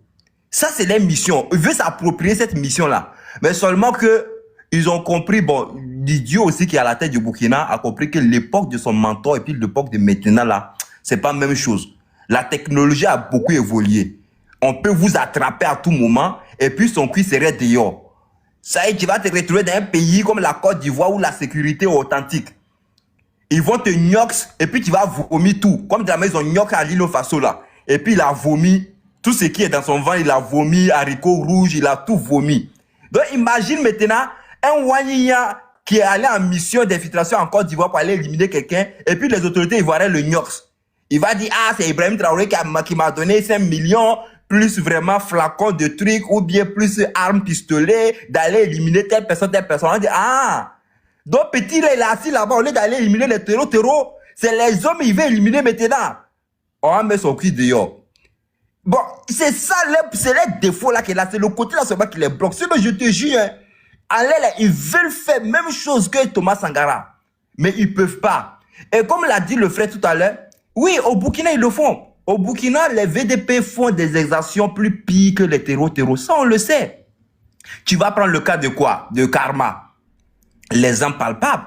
Ça, c'est leur mission. Ils veulent s'approprier cette mission-là. Mais seulement que ils ont compris, bon, l'idiot aussi qui est à la tête du Burkina a compris que l'époque de son mentor et puis l'époque de maintenant là, c'est pas la même chose. La technologie a beaucoup évolué. On peut vous attraper à tout moment et puis son cul serait dehors. Ça y est, tu vas te retrouver dans un pays comme la Côte d'Ivoire où la sécurité est authentique. Ils vont te gnox et puis tu vas vomir tout. Comme de la maison gnox à l'île Faso là. Et puis il a vomi. Tout ce qui est dans son ventre, il a vomi, haricots rouges, il a tout vomi. Donc imagine maintenant un Wanyia qui est allé en mission d'infiltration en Côte d'Ivoire pour aller éliminer quelqu'un et puis les autorités ivoiriennes le gnox. Il va dire, ah, c'est Ibrahim Traoré qui m'a donné 5 millions, plus vraiment flacon de trucs, ou bien plus armes, pistolets, d'aller éliminer telle personne. On va dire, ah, donc petit, là, il est assis là-bas, au lieu d'aller éliminer les terreaux, c'est les hommes, il veut éliminer maintenant. On va mettre son cul dehors. Bon, c'est ça, c'est les défauts là qu'il a, c'est le côté là seulement qui les bloque. Sinon, je te jure, hein, là, ils veulent faire même chose que Thomas Sankara, mais ils peuvent pas. Et comme l'a dit le frère tout à l'heure, oui, au Burkina, ils le font. Au Burkina, les VDP font des exactions plus pires que les terreaux. Ça, on le sait. Tu vas prendre le cas de quoi? De Karma. L'exemple palpable.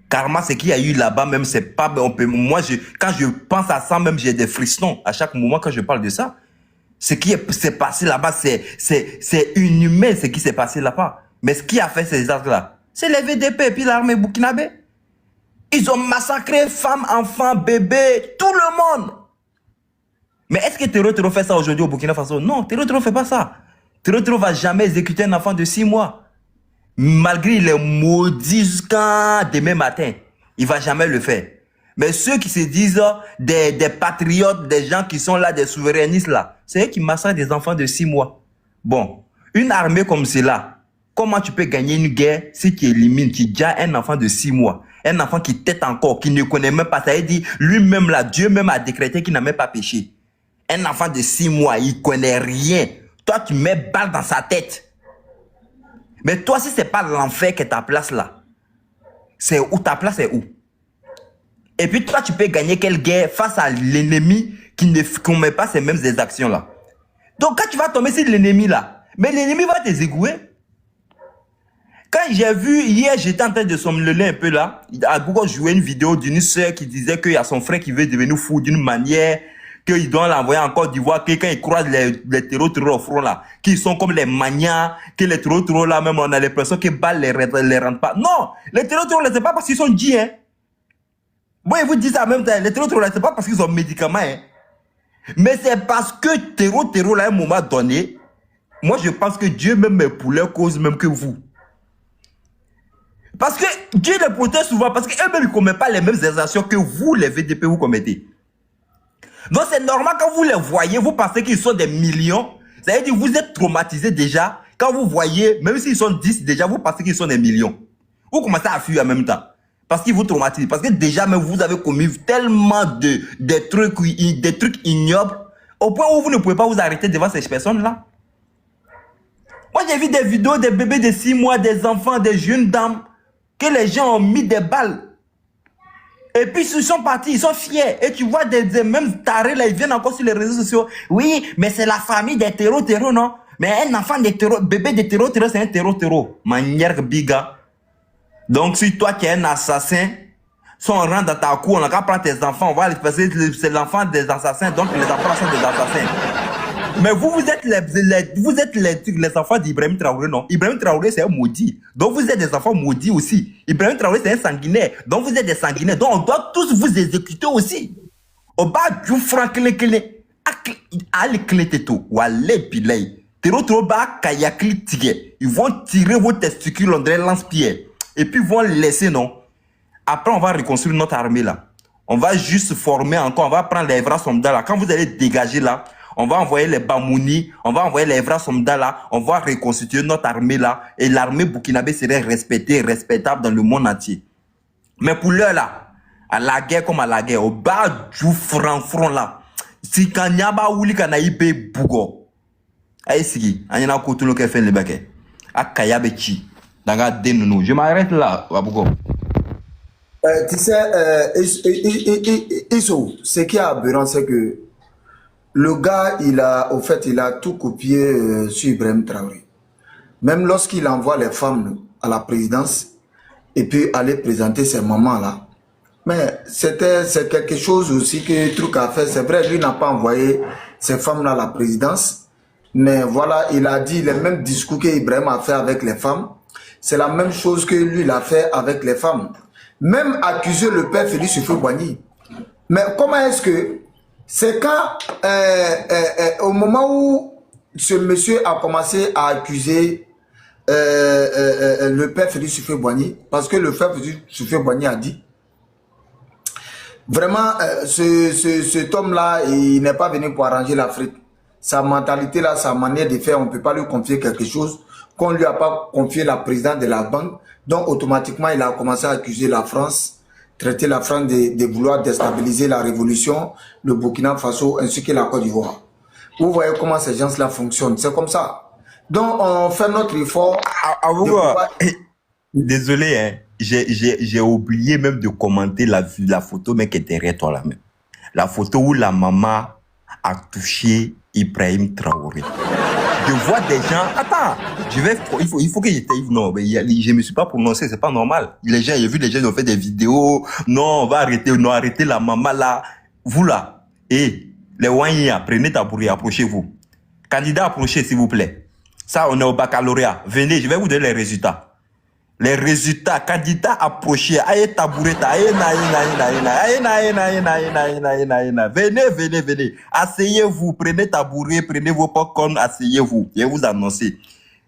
Karma, c'est qu'il y a eu là-bas, même, c'est pas... Moi, quand je pense à ça, même, j'ai des frissons à chaque moment quand je parle de ça. Ce qui s'est passé là-bas, c'est inhumain, ce qui s'est passé là-bas. Mais ce qui a fait ces actes-là, c'est les VDP et puis l'armée burkinabé. Ils ont massacré femmes, enfants, bébés, tout le monde. Mais est-ce que Terreau fait ça aujourd'hui au Burkina Faso? Non, Terreau ne fait pas ça. Terreau ne va jamais exécuter un enfant de 6 mois. Malgré il est maudit jusqu'à demain matin. Il ne va jamais le faire. Mais ceux qui se disent des patriotes, des gens qui sont là, des souverainistes là, c'est eux qui massacrent des enfants de 6 mois. Bon, une armée comme celle-là, comment tu peux gagner une guerre si tu élimines, tu as un enfant de 6 mois? Un enfant qui tête encore, qui ne connaît même pas ça. Il dit, lui-même là, Dieu même a décrété qu'il n'a même pas péché. Un enfant de 6 mois, il connaît rien. Toi, tu mets balle dans sa tête. Mais toi, si c'est pas l'enfer qui est ta place là, c'est où ta place est où? Et puis toi, tu peux gagner quelle guerre face à l'ennemi qui ne commet pas ces mêmes actions là. Donc quand tu vas tomber sur l'ennemi là, mais l'ennemi va te zégouer. Quand j'ai vu, hier, j'étais en train de somnoler un peu là, à Google jouait une vidéo d'une sœur qui disait qu'il y a son frère qui veut devenir fou d'une manière, qu'il doit l'envoyer en Côte d'Ivoire, que quand il croise les terreaux au front là, qu'ils sont comme les manias, que les terreaux là, même on a l'impression que balles les rendent pas. Non, les terreaux là, c'est pas parce qu'ils sont dits, hein. Bon, ils vous disent ça en même temps, les terreaux là, c'est pas parce qu'ils ont médicaments, hein. Mais c'est parce que terreau là, à un moment donné, moi je pense que Dieu même est pour leur cause même que vous. Parce que Dieu les protège souvent, parce qu'eux-mêmes ne commettent pas les mêmes exactions que vous, les VDP, vous commettez. Donc c'est normal quand vous les voyez, vous pensez qu'ils sont des millions. Ça veut dire que vous êtes traumatisés déjà. Quand vous voyez, même s'ils sont 10 déjà, vous pensez qu'ils sont des millions. Vous commencez à fuir en même temps. Parce qu'ils vous traumatisent. Parce que déjà, même vous avez commis tellement des trucs ignobles, au point où vous ne pouvez pas vous arrêter devant ces personnes-là. Moi, j'ai vu des vidéos des bébés de 6 mois, des enfants, des jeunes dames, que les gens ont mis des balles. Et puis, ils sont partis, ils sont fiers. Et tu vois des mêmes tarés, là, ils viennent encore sur les réseaux sociaux. Oui, mais c'est la famille des terreaux, non? Mais un enfant de terreau, bébé de terreau, c'est un terreau. Manière biga. Donc, si toi qui es un assassin, si on rentre dans ta cour, on n'a qu'à prendre tes enfants, on va les passer, c'est l'enfant des assassins, donc les enfants sont des assassins. Mais vous êtes les enfants d'Ibrahim Traoré, non? Ibrahim Traoré, c'est un maudit. Donc vous êtes des enfants maudits aussi. Ibrahim Traoré, c'est un sanguinaire. Donc vous êtes des sanguinaires. Donc on doit tous vous exécuter aussi. Au bas du franc clé. Allez clé teto. Ou allez pilay. Tero ba kayakli tigé. Ils vont tirer vos testicules, on dirait lance-pierre. Et puis ils vont laisser, non? Après, on va reconstruire notre armée là. On va juste former encore. On va prendre les vrais soldats là. Quand vous allez dégager là, on va envoyer les Bamouni, on va envoyer les vrais soldats là, on va reconstituer notre armée là, et l'armée burkinabé serait respectée, respectable dans le monde entier. Mais pour l'heure là, à la guerre comme à la guerre, au bas du front là, si Kanyaba Ouli Kanaïbe Bougo, aïe si, on y a un côté qui fait le baquet, à Kayabechi, dans la dénounou. Je m'arrête là, Bougo. Tu sais, Isso, ce qui est aberrant, c'est que le gars, il a tout copié sur Ibrahim Traoré. Même lorsqu'il envoie les femmes à la présidence et puis aller présenter ses mamans là. Mais c'est quelque chose aussi que truc à faire. C'est vrai, lui n'a pas envoyé ces femmes là à la présidence. Mais voilà, il a dit les mêmes discours qu'Ibrahim a fait avec les femmes. C'est la même chose que lui l'a fait avec les femmes. Même accuser le père Félix Houphouët-Boigny. Mais comment est-ce que c'est quand, au moment où ce monsieur a commencé à accuser le père Félix Houphouët-Boigny, parce que le père Félix Houphouët-Boigny a dit, vraiment, cet homme-là, il n'est pas venu pour arranger l'Afrique. Sa mentalité là, sa manière de faire, on ne peut pas lui confier quelque chose qu'on ne lui a pas confié la présidente de la banque. Donc, automatiquement, il a commencé à accuser la France, traiter la France de vouloir déstabiliser la révolution, le Burkina Faso ainsi que la Côte d'Ivoire. Vous voyez comment ces gens-là fonctionnent. C'est comme ça. Donc, on fait notre effort. Désolé, hein. J'ai oublié même de commenter la photo, mais qui est derrière toi là même. La photo où la maman a touché Ibrahim Traoré. Je vois des gens. Attends, il faut que j'étais. Non, mais je me suis pas prononcé, c'est pas normal. Les gens, j'ai vu les gens qui ont fait des vidéos. Non, on va arrêter, non, arrêtez la maman là. Vous là, et les Wanya, prenez tabouret, approchez-vous. Candidat, approchez s'il vous plaît. Ça, on est au baccalauréat. Venez, je vais vous donner les résultats. Les résultats, candidat approché, aïe taboureta, venez, asseyez-vous, prenez tabouret, prenez vos popcorn, asseyez-vous, je vais vous annoncer.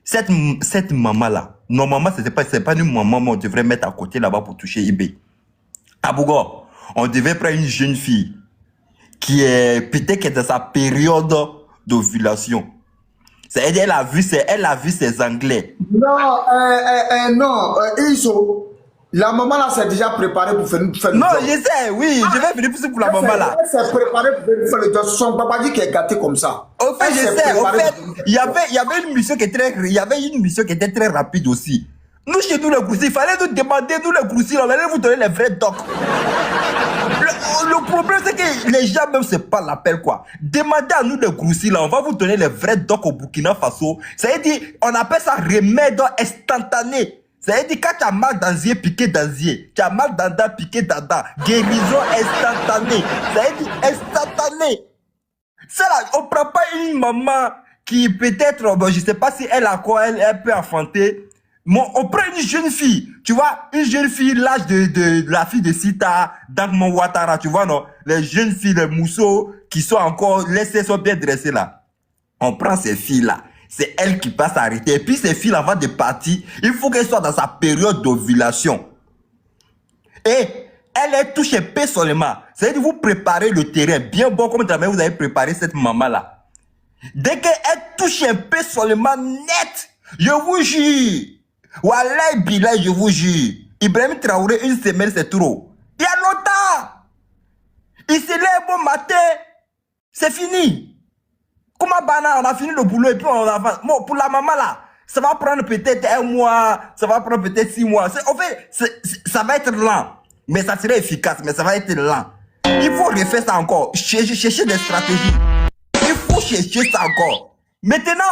Cette maman-là, normalement, c'est pas une maman, mais on devrait mettre à côté là-bas pour toucher eBay. À Bougo, on devait prendre une jeune fille qui est peut-être dans sa période d'ovulation. Elle a vu ses Anglais. Non, non, Isso, la maman là s'est déjà préparée pour faire le job. Non, je sais, oui, je vais venir pour la maman là. Elle s'est préparée pour faire le job. Son papa dit qu'elle est gâtée comme ça. Au fait, je sais, au fait, il y avait une mission qui était très rapide aussi. Nous, chez nous, les Groussis, il fallait nous demander, nous, les Groussis, on allait vous donner les vrais docs. Le problème, c'est que les gens, même, c'est pas l'appel, quoi. Demandez à nous, les Groussis, là, on va vous donner les vrais docs au Burkina Faso. Ça veut dire, on appelle ça remède instantané. Ça veut dire, quand tu as mal dans les yeux, piqué dans les yeux. Tu as mal dans dents, piqué dans dents. Guérison instantanée. Ça veut dire instantané. Ça, là, on prend pas une maman qui, peut-être, bon, je sais pas si elle a quoi, elle peut enfanter. Bon, on prend une jeune fille, tu vois, une jeune fille, l'âge de la fille de Sita, Dankman Ouattara, tu vois, non, les jeunes filles, les mousseaux, qui sont encore, laissées, sont bien dressées là. On prend ces filles-là, c'est elle qui passe s'arrêter. Et puis ces filles avant de partir, il faut qu'elles soient dans sa période d'ovulation. Et elle touche un peu seulement. C'est-à-dire vous préparez le terrain bien bon comme jamais vous avez préparé cette maman-là. Dès qu'elle touche un peu seulement net, je vous jure, Wallah Billah, je vous jure, Ibrahim Traoré, une semaine c'est trop. Il y a longtemps. Il se lève bon matin, c'est fini. Comment Bana, on a fini le boulot et puis on avance. Bon, pour la maman là, ça va prendre peut-être 1 mois, ça va prendre peut-être 6 mois. En fait, ça va être lent. Mais ça serait efficace, mais ça va être lent. Il faut refaire ça encore. Chercher des stratégies. Il faut chercher ça encore. Maintenant,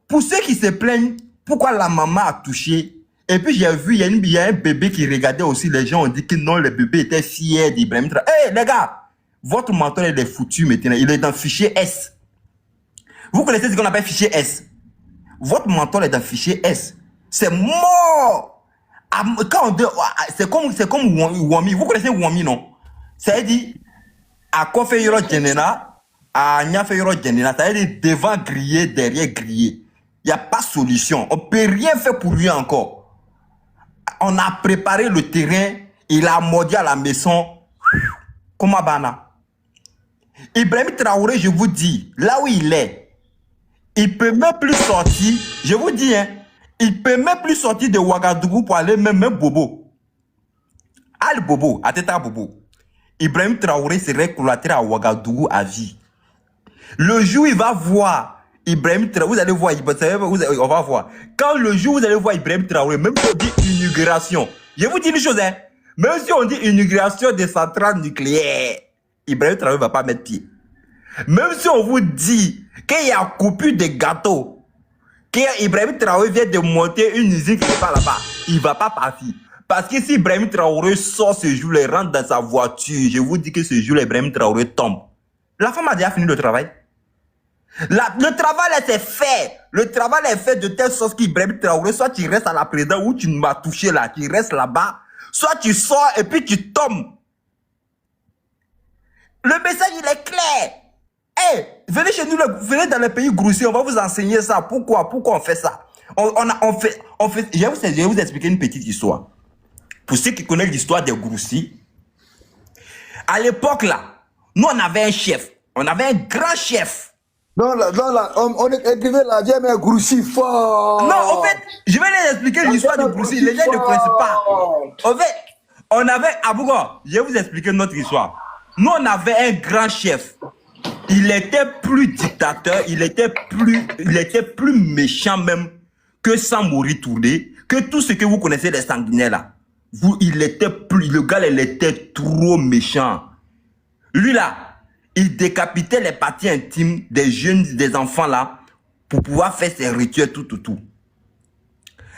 pour ceux qui se plaignent, pourquoi la maman a touché? Et puis j'ai vu, il y a un bébé qui regardait aussi. Les gens ont dit que non, le bébé était fier d'Ibrahim Traoré. Hé les gars, votre mentor il est foutu maintenant. Il est dans le fichier S. Vous connaissez ce qu'on appelle fichier S? Votre mentor est dans le fichier S. C'est mort. C'est comme Wami. Vous connaissez Wami, non? C'est-à-dire, à quoi fait Yoro Djenena, à Nya fait Yoro Djenena, c'est-à-dire devant griller, derrière griller. Il n'y a pas de solution. On ne peut rien faire pour lui encore. On a préparé le terrain, il a mordu à la maison. Comment Bana? Ibrahim Traoré, je vous dis, là où il est, il peut même plus sortir, je vous dis, hein, il peut même plus sortir de Ouagadougou pour aller même Bobo. Al Bobo, à Teta Bobo. Ibrahim Traoré serait cloîtré à Ouagadougou à vie. Le jour où il va voir Ibrahim Traoré, vous allez voir, on va voir. Quand le jour où vous allez voir Ibrahim Traoré, même si on dit inauguration, je vous dis une chose, hein, même si on dit inauguration des centrales nucléaires, Ibrahim Traoré ne va pas mettre pied. Même si on vous dit qu'il y a coupure de gâteaux, qu'Ibrahim Traoré vient de monter une usine qui n'est pas là-bas, il ne va pas partir. Parce que si Ibrahim Traoré sort ce jour-là, rentre dans sa voiture, je vous dis que ce jour-là, Ibrahim Traoré tombe. La femme a déjà fini le travail. Le travail là c'est fait. Le travail est fait de telle sorte qu'Ibrahim Traoré, soit tu restes à la présidence où tu m'as touché là, tu restes là-bas, soit tu sors et puis tu tombes. Le message il est clair. Hey, venez chez nous, venez dans les pays grossiers, on va vous enseigner ça. Pourquoi on fait ça? On fait. Je vais vous expliquer une petite histoire. Pour ceux qui connaissent l'histoire des grossiers, à l'époque là, nous on avait un chef, on avait un grand chef. Non, on écrivait la vieille mais Groussi fort. Non, en fait, je vais les expliquer l'histoire de Groussi. Les gens ne connaissent pas. En fait, on avait, Abouga, je vais vous expliquer notre histoire. Nous, on avait un grand chef. Il était plus dictateur, il était plus méchant même que Samori Touré, que tout ce que vous connaissez les sanguinaires là. Le gars, il était trop méchant. Lui là, il décapitait les parties intimes des jeunes, des enfants là, pour pouvoir faire ses rituels, tout.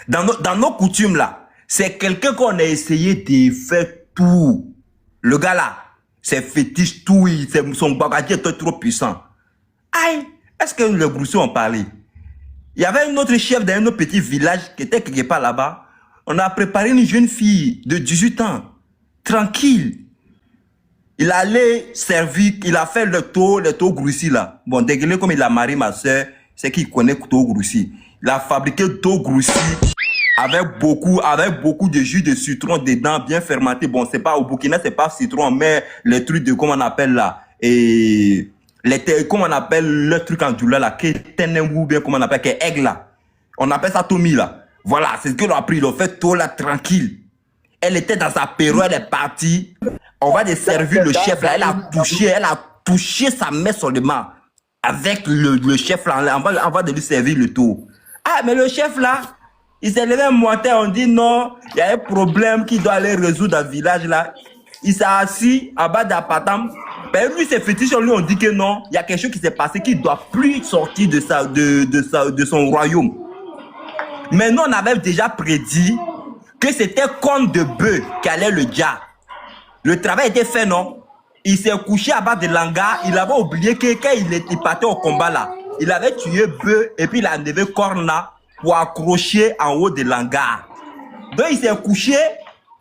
Dans nos coutumes là, c'est quelqu'un qu'on a essayé de faire tout. Le gars là, c'est fétiche tout, son bagage était trop puissant. Aïe, est-ce que les Groussous ont parlé? Il y avait un autre chef d'un autre petit village qui était quelque part là-bas. On a préparé une jeune fille de 18 ans, tranquille. Il allait servir, il a fait le taux Groussi là. Bon, dégueulé comme il a marié ma soeur, c'est qu'il connaît taux Groussi. Il a fabriqué taux Groussi avec beaucoup de jus de citron dedans, bien fermenté. Bon, c'est pas au Burkina, c'est pas citron, mais les trucs de comment on appelle là. Et comment on appelle le truc en doula là, qui ou bien comment on appelle, qui est aigle là. On appelle ça Tomi là. Voilà, c'est ce que l'on a pris, l'on fait tout là tranquille. Elle était dans sa période, elle est partie. On va de servir le chef là, elle a touché sa main seulement avec le chef là, on va de lui servir le tour. Ah, mais le chef là, il s'est levé un matin, on dit non, il y a un problème qu'il doit aller résoudre dans le village là. Il s'est assis à bas d'Apatam. Ben lui, c'est fétiche, lui on dit que non, il y a quelque chose qui s'est passé, qu'il ne doit plus sortir de son royaume. Mais nous, on avait déjà prédit que c'était Comte de Bœuf qui allait le dire. Le travail était fait, non? Il s'est couché à bas de l'hangar. Il avait oublié que quand il partait au combat là, il avait tué Bœuf et puis il a enlevé Corna pour accrocher en haut de l'hangar. Donc il s'est couché,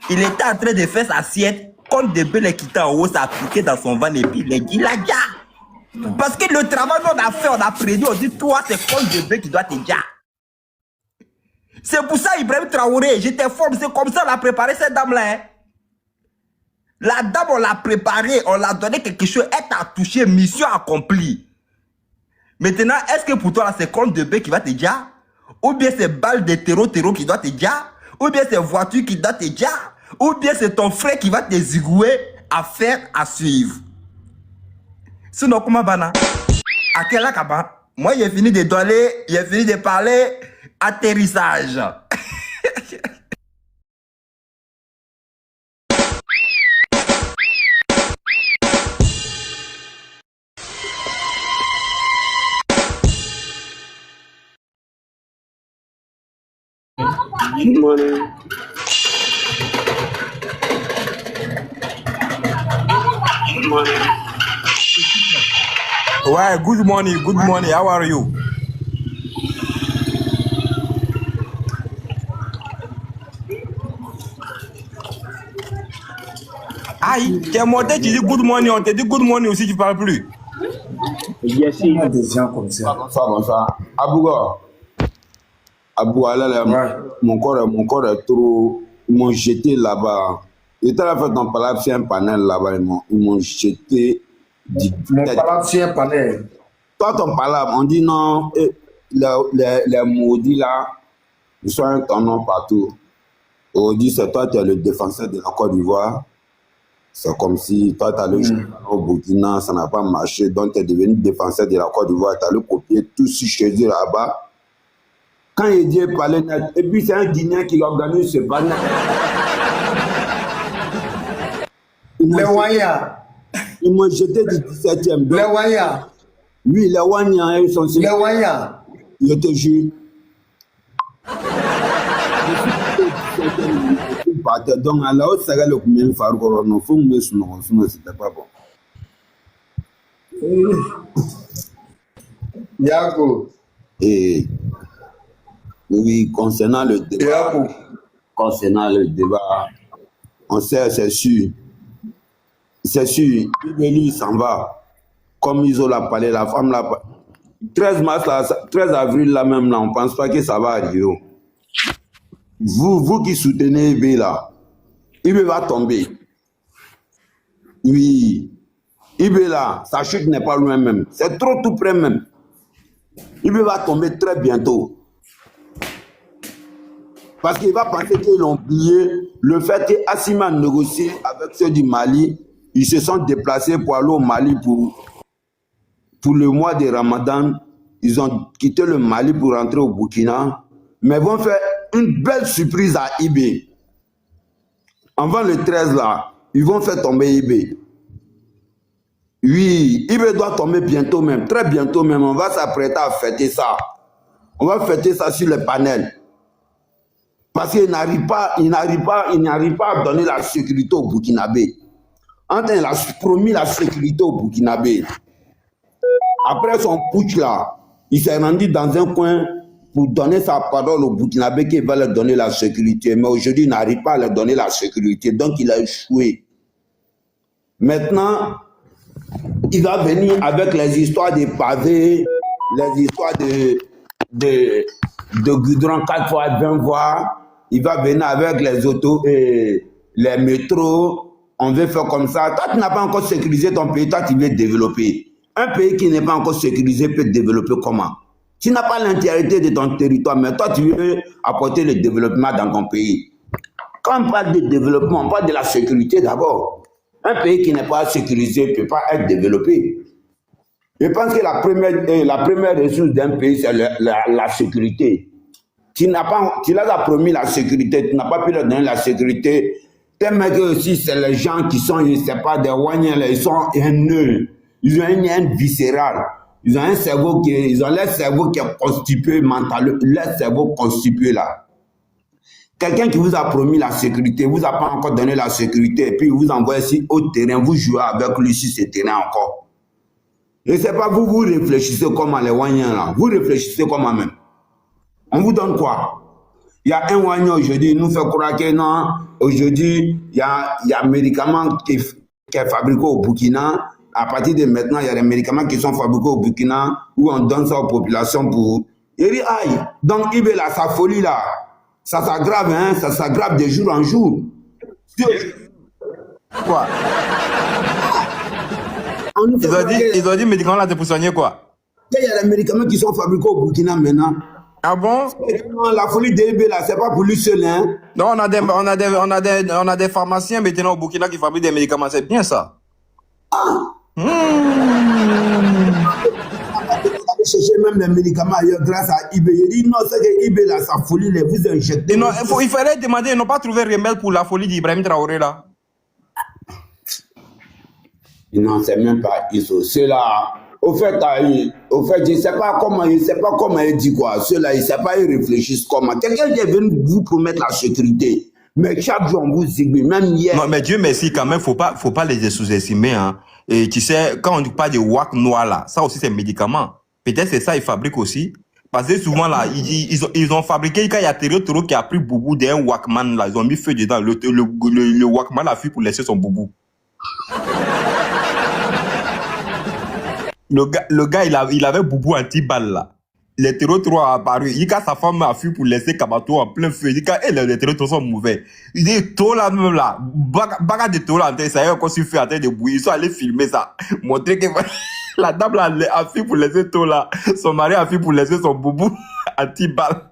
il était en train de faire sa assiette. Quand de Bœuf l'a quitté en haut, ça a piqué dans son ventre et puis il a dit la gare. Parce que le travail qu'on a fait, on a prédit, on dit, toi, c'est comme de bœuf qui doit te dire. C'est pour ça, Ibrahim Traoré, je t'informe, c'est comme ça on a préparé cette dame-là. Hein. La dame, on l'a préparée, on l'a donné quelque chose, elle t'a touché, mission accomplie. Maintenant, est-ce que pour toi, là, c'est compte de bœuf qui va te dire? Ou bien c'est balle de terreau qui doit te dire? Ou bien c'est voiture qui doit te dire? Ou bien c'est ton frère qui va te zigouer à faire, à suivre? Sinon, comment bana? À quel acaba? Moi, j'ai fini de donner, j'ai fini de parler atterrissage. Good morning. Good morning. Ouais, good morning, how are you? Aïe, t'es monté, tu dis good morning, on te dit good morning aussi, tu parles plus. Yes, il y a des gens comme ça. Abou, mon corps est trop. Ils m'ont jeté là-bas. J'étais à la fête dans Palais, fait un panel là-bas. Ils m'ont jeté. Mon Palais, fait un panel. Toi, ton Palais, on dit non, les maudits là, ils sont un ton partout. On dit c'est toi, tu es le défenseur de la Côte d'Ivoire. C'est comme si toi, tu as le joué au Burkina, ça n'a pas marché. Donc, tu es devenu défenseur de la Côte d'Ivoire. Tu as le copier tout chez eux là-bas. Quand il dit parler net, et puis c'est un Guinéen qui organise ce panel. Les Wanya. Ils m'ont jeté du 17e. Les Wanya. Oui, les Wanya, ils sont les Wanya. Je te jure. Donc, à la haute, ça va le combien de fois, il faut me dire, sinon, c'était pas bon. Yago. Et oui, concernant le débat, on sait, c'est sûr. C'est sûr, il s'en va. Comme ils ont parlé, la femme l'a parlé. 13 avril, là même, là, on ne pense pas que ça va arriver. Vous qui soutenez Ibé, là, Ibé va tomber. Oui. Ibé, là, sa chute n'est pas loin même. C'est trop tout près même. Ibé va tomber très bientôt. Parce qu'il va penser qu'ils ont oublié le fait qu'Assimi a négocié avec ceux du Mali. Ils se sont déplacés pour aller au Mali pour le mois de Ramadan. Ils ont quitté le Mali pour rentrer au Burkina. Mais ils vont faire une belle surprise à Ibé. Avant le 13 là, ils vont faire tomber Ibé. Oui, Ibé doit tomber bientôt même, très bientôt même. On va s'apprêter à fêter ça. On va fêter ça sur le panel. Parce qu'il n'arrive pas à donner la sécurité au Burkinabé. Enfin, il a promis la sécurité au Burkinabé. Après son putsch là, il s'est rendu dans un coin pour donner sa parole au Burkinabé qu'il va leur donner la sécurité. Mais aujourd'hui, il n'arrive pas à leur donner la sécurité. Donc, il a échoué. Maintenant, il va venir avec les histoires des pavés, les histoires de goudron 4 fois 20 voies. Il va venir avec les autos et les métros. On veut faire comme ça. Toi, tu n'as pas encore sécurisé ton pays. Toi, tu veux développer. Un pays qui n'est pas encore sécurisé peut développer comment? Tu n'as pas l'intégrité de ton territoire, mais toi, tu veux apporter le développement dans ton pays. Quand on parle de développement, on parle de la sécurité d'abord. Un pays qui n'est pas sécurisé ne peut pas être développé. Je pense que la première ressource d'un pays, c'est la sécurité. Tu l'as promis la sécurité, tu n'as pas pu leur donner la sécurité. Tes mecs aussi, c'est les gens qui sont, je ne sais pas, des Wanyans, ils sont haineux. Ils ont une haine viscérale. Ils ont leur cerveau qui est constitué mentalement, leur cerveau constitué là. Quelqu'un qui vous a promis la sécurité, vous a pas encore donné la sécurité, et puis vous envoie ici au terrain, vous jouez avec lui sur ce terrain encore. Je ne sais pas, vous réfléchissez comment les Wanyans là. Vous réfléchissez comment même. On vous donne quoi? Il y a un Wanyan aujourd'hui, il nous fait croire que non. Aujourd'hui, il y a un médicament qui est fabriqué au Burkina. à partir de maintenant, il y a des médicaments qui sont fabriqués au Burkina où on donne ça aux populations pour... Il dit, aïe, donc Ibé là, sa folie là, ça s'aggrave, hein, ça s'aggrave de jour en jour. Quoi? Ils ont dit médicaments là, c'est pour soigner quoi? Il y a des médicaments qui sont fabriqués au Burkina maintenant. Ah bon? La folie d'Ibé là, c'est pas pour lui seul, hein. Non, on a des pharmaciens maintenant au Burkina qui fabriquent des médicaments, c'est bien ça. Chercher même les médicaments ailleurs grâce à Ibé. Il dit non, c'est que Ibé là, sa folie, les vous injectez. Il fallait demander, ils n'ont pas trouvé remède pour la folie d'Ibrahim Traoré là. Non, c'est même pas ISO. Ceux-là, au fait, je ne sais pas comment il dit quoi. Ceux-là, ils ne savent pas, ils réfléchissent comment. Quelqu'un qui est venu vous promettre la sécurité. Mais chaque jour, on vous zigue, même hier. Non, mais Dieu merci, quand même, faut pas les sous-estimer, hein. Et tu sais, quand on dit pas de WAC noir là, ça aussi c'est médicament. Peut-être c'est ça, ils fabriquent aussi. Parce que souvent là, ils ont fabriqué, quand il y a Théro qui a pris boubou d'un Walkman là, ils ont mis feu dedans. Le Walkman a fui pour laisser son boubou. Le gars, il avait boubou anti-balle là. Les Théro a apparu. Il dit sa femme a fui pour laisser Kabato en plein feu. Il dit les Théro sont mauvais. Il dit tout là même là, baga de tout là, ça y est encore sur feu en train de bouillir. Ils sont allés filmer ça, montrer que la dame là a fui pour laisser tout là. Son mari a fui pour laisser son boubou anti-balle.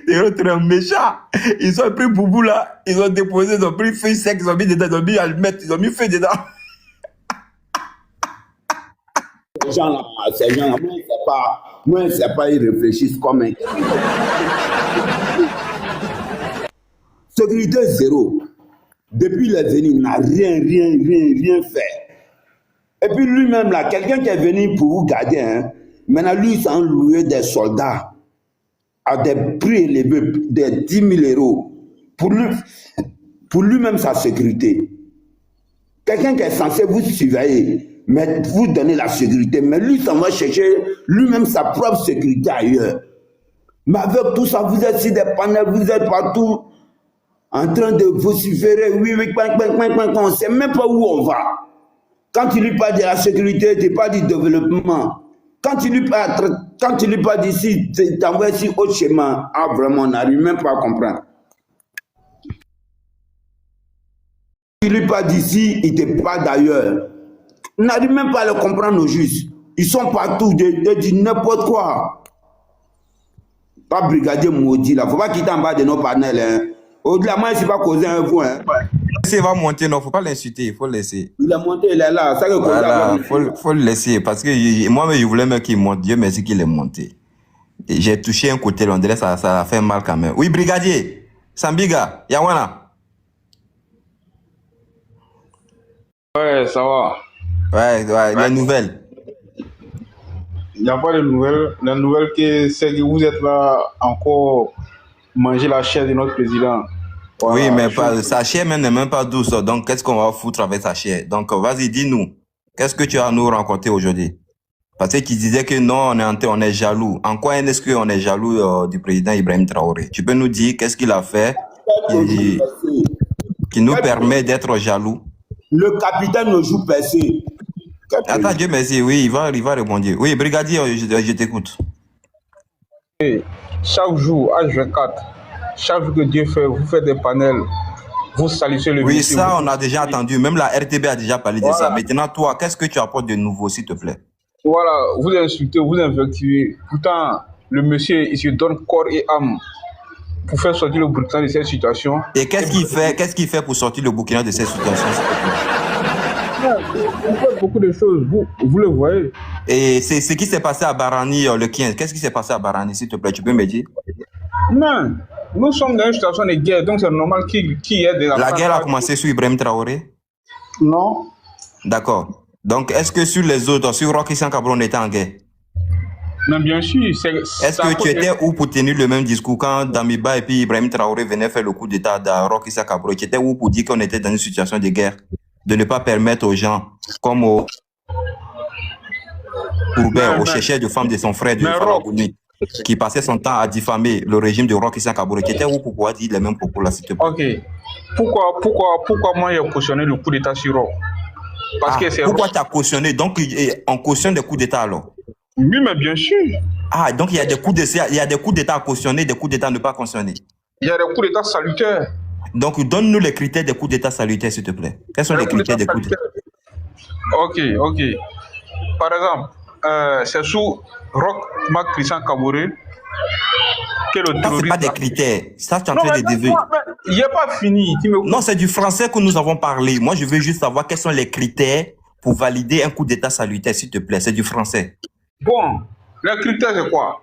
Théro méchant. Ils ont pris boubou là, ils ont déposé, ils ont pris feu sec, ils ont mis dedans, ils ont mis allumettes, ils ont mis feu dedans. Ces gens-là, moi, je ne sais pas, ils réfléchissent comme un... Sécurité zéro. Depuis les venus, il n'a rien fait. Et puis lui-même, là, quelqu'un qui est venu pour vous garder, hein, maintenant, lui, il s'en loué des soldats à des prix élevés, des 10 000 euros. Pour lui-même, sa sécurité. Quelqu'un qui est censé vous surveiller, mais vous donner la sécurité, mais lui, ça va chercher lui-même sa propre sécurité ailleurs. Mais avec tout ça, vous êtes sur des panels, vous êtes partout en train de vociférer, oui, on ne sait même pas où on va. Quand tu lui parles de la sécurité, tu parles du développement. Quand tu lui parles d'ici, tu t'envoies sur autre chemin. Ah, vraiment, on n'arrive même pas à comprendre. Tu lui parles d'ici, il te parle d'ailleurs. On n'arrive même pas à le comprendre aux justes. Ils sont partout, ils disent n'importe quoi. Pas brigadier maudit là, faut pas quitter en bas de nos panels. Hein. Au-delà, moi, je ne suis pas causé un vous. Hein. Il va monter, non, faut pas l'insulter, il faut le laisser. Il a monté, il est là. Ça que voilà, faut le laisser, parce que moi, je voulais même qu'il monte. Dieu merci qu'il est monté. J'ai touché un côté, on dirait ça a fait mal quand même. Oui, brigadier, Sambiga, Yawana. Ouais, ça va. Ouais, les nouvelles. Il n'y a pas de nouvelles. La nouvelle, c'est que vous êtes là encore manger la chair de notre président. Voilà, oui, mais sa chair même n'est même pas douce. Donc, qu'est-ce qu'on va foutre avec sa chair? Donc, vas-y, dis-nous. Qu'est-ce que tu as à nous rencontrer aujourd'hui? Parce que tu disais que non, on est jaloux. En quoi est-ce qu'on est jaloux du président Ibrahim Traoré? Tu peux nous dire qu'est-ce qu'il a fait qui nous permet d'être jaloux? Le capitaine ne joue percé. Attends, Dieu merci, oui, il va répondre. Oui, brigadier, je t'écoute. Chaque jour, H24, chaque jour que Dieu fait, vous faites des panels, vous salissez le oui, ça, on a déjà entendu. Même la RTB a déjà parlé de ça. Maintenant, toi, qu'est-ce que tu apportes de nouveau, s'il te plaît? Voilà, vous insultez, vous invectivez. Pourtant, le monsieur, il se donne corps et âme pour faire sortir le Burkina de cette situation. Et qu'est-ce qu'il fait pour sortir le Burkina de cette situation, s'il te plaît? On fait beaucoup de choses, vous le voyez. Et c'est ce qui s'est passé à Barani le 15. Qu'est-ce qui s'est passé à Barani, s'il te plaît? Tu peux me dire? Non, nous sommes dans une situation de guerre, donc c'est normal qu'il y ait des... La guerre a commencé sur Ibrahim Traoré? Non. D'accord. Donc, est-ce que sur les autres, sur Roch Christian Kabore, on était en guerre? Non, bien sûr. Est-ce que tu étais où pour tenir le même discours quand Damiba et puis Ibrahim Traoré venaient faire le coup d'état à Roch Christian Kabore? Tu étais où pour dire qu'on était dans une situation de guerre? De ne pas permettre aux gens, comme aux chercheurs de femmes de son frère de Faragouni, qui passait son temps à diffamer le régime de Roch Christian Kabore, qui était où pour pouvoir dire les mêmes propos là, s'il te plaît? Ok. Pourquoi moi j'ai cautionné le coup d'état sur Roch? Parce que c'est pourquoi tu as cautionné? Donc, on cautionne des coups d'État alors? Oui, mais bien sûr. Ah, donc il y a des coups d'État à cautionner, des coups d'État à ne pas cautionner. Il y a des coups d'État salutaires. Donc, donne-nous les critères des coups d'État salutaires, s'il te plaît. Quels sont les critères des coups d'État? Ok. Par exemple, c'est sous Roch Marc Christian Kaboré que le terroriste... Ça, c'est pas des critères. Ça, tu es en train de dévier. Il n'est pas fini. Non, c'est du français que nous avons parlé. Moi, je veux juste savoir quels sont les critères pour valider un coup d'État salutaire, s'il te plaît. C'est du français. Bon, les critères, c'est quoi?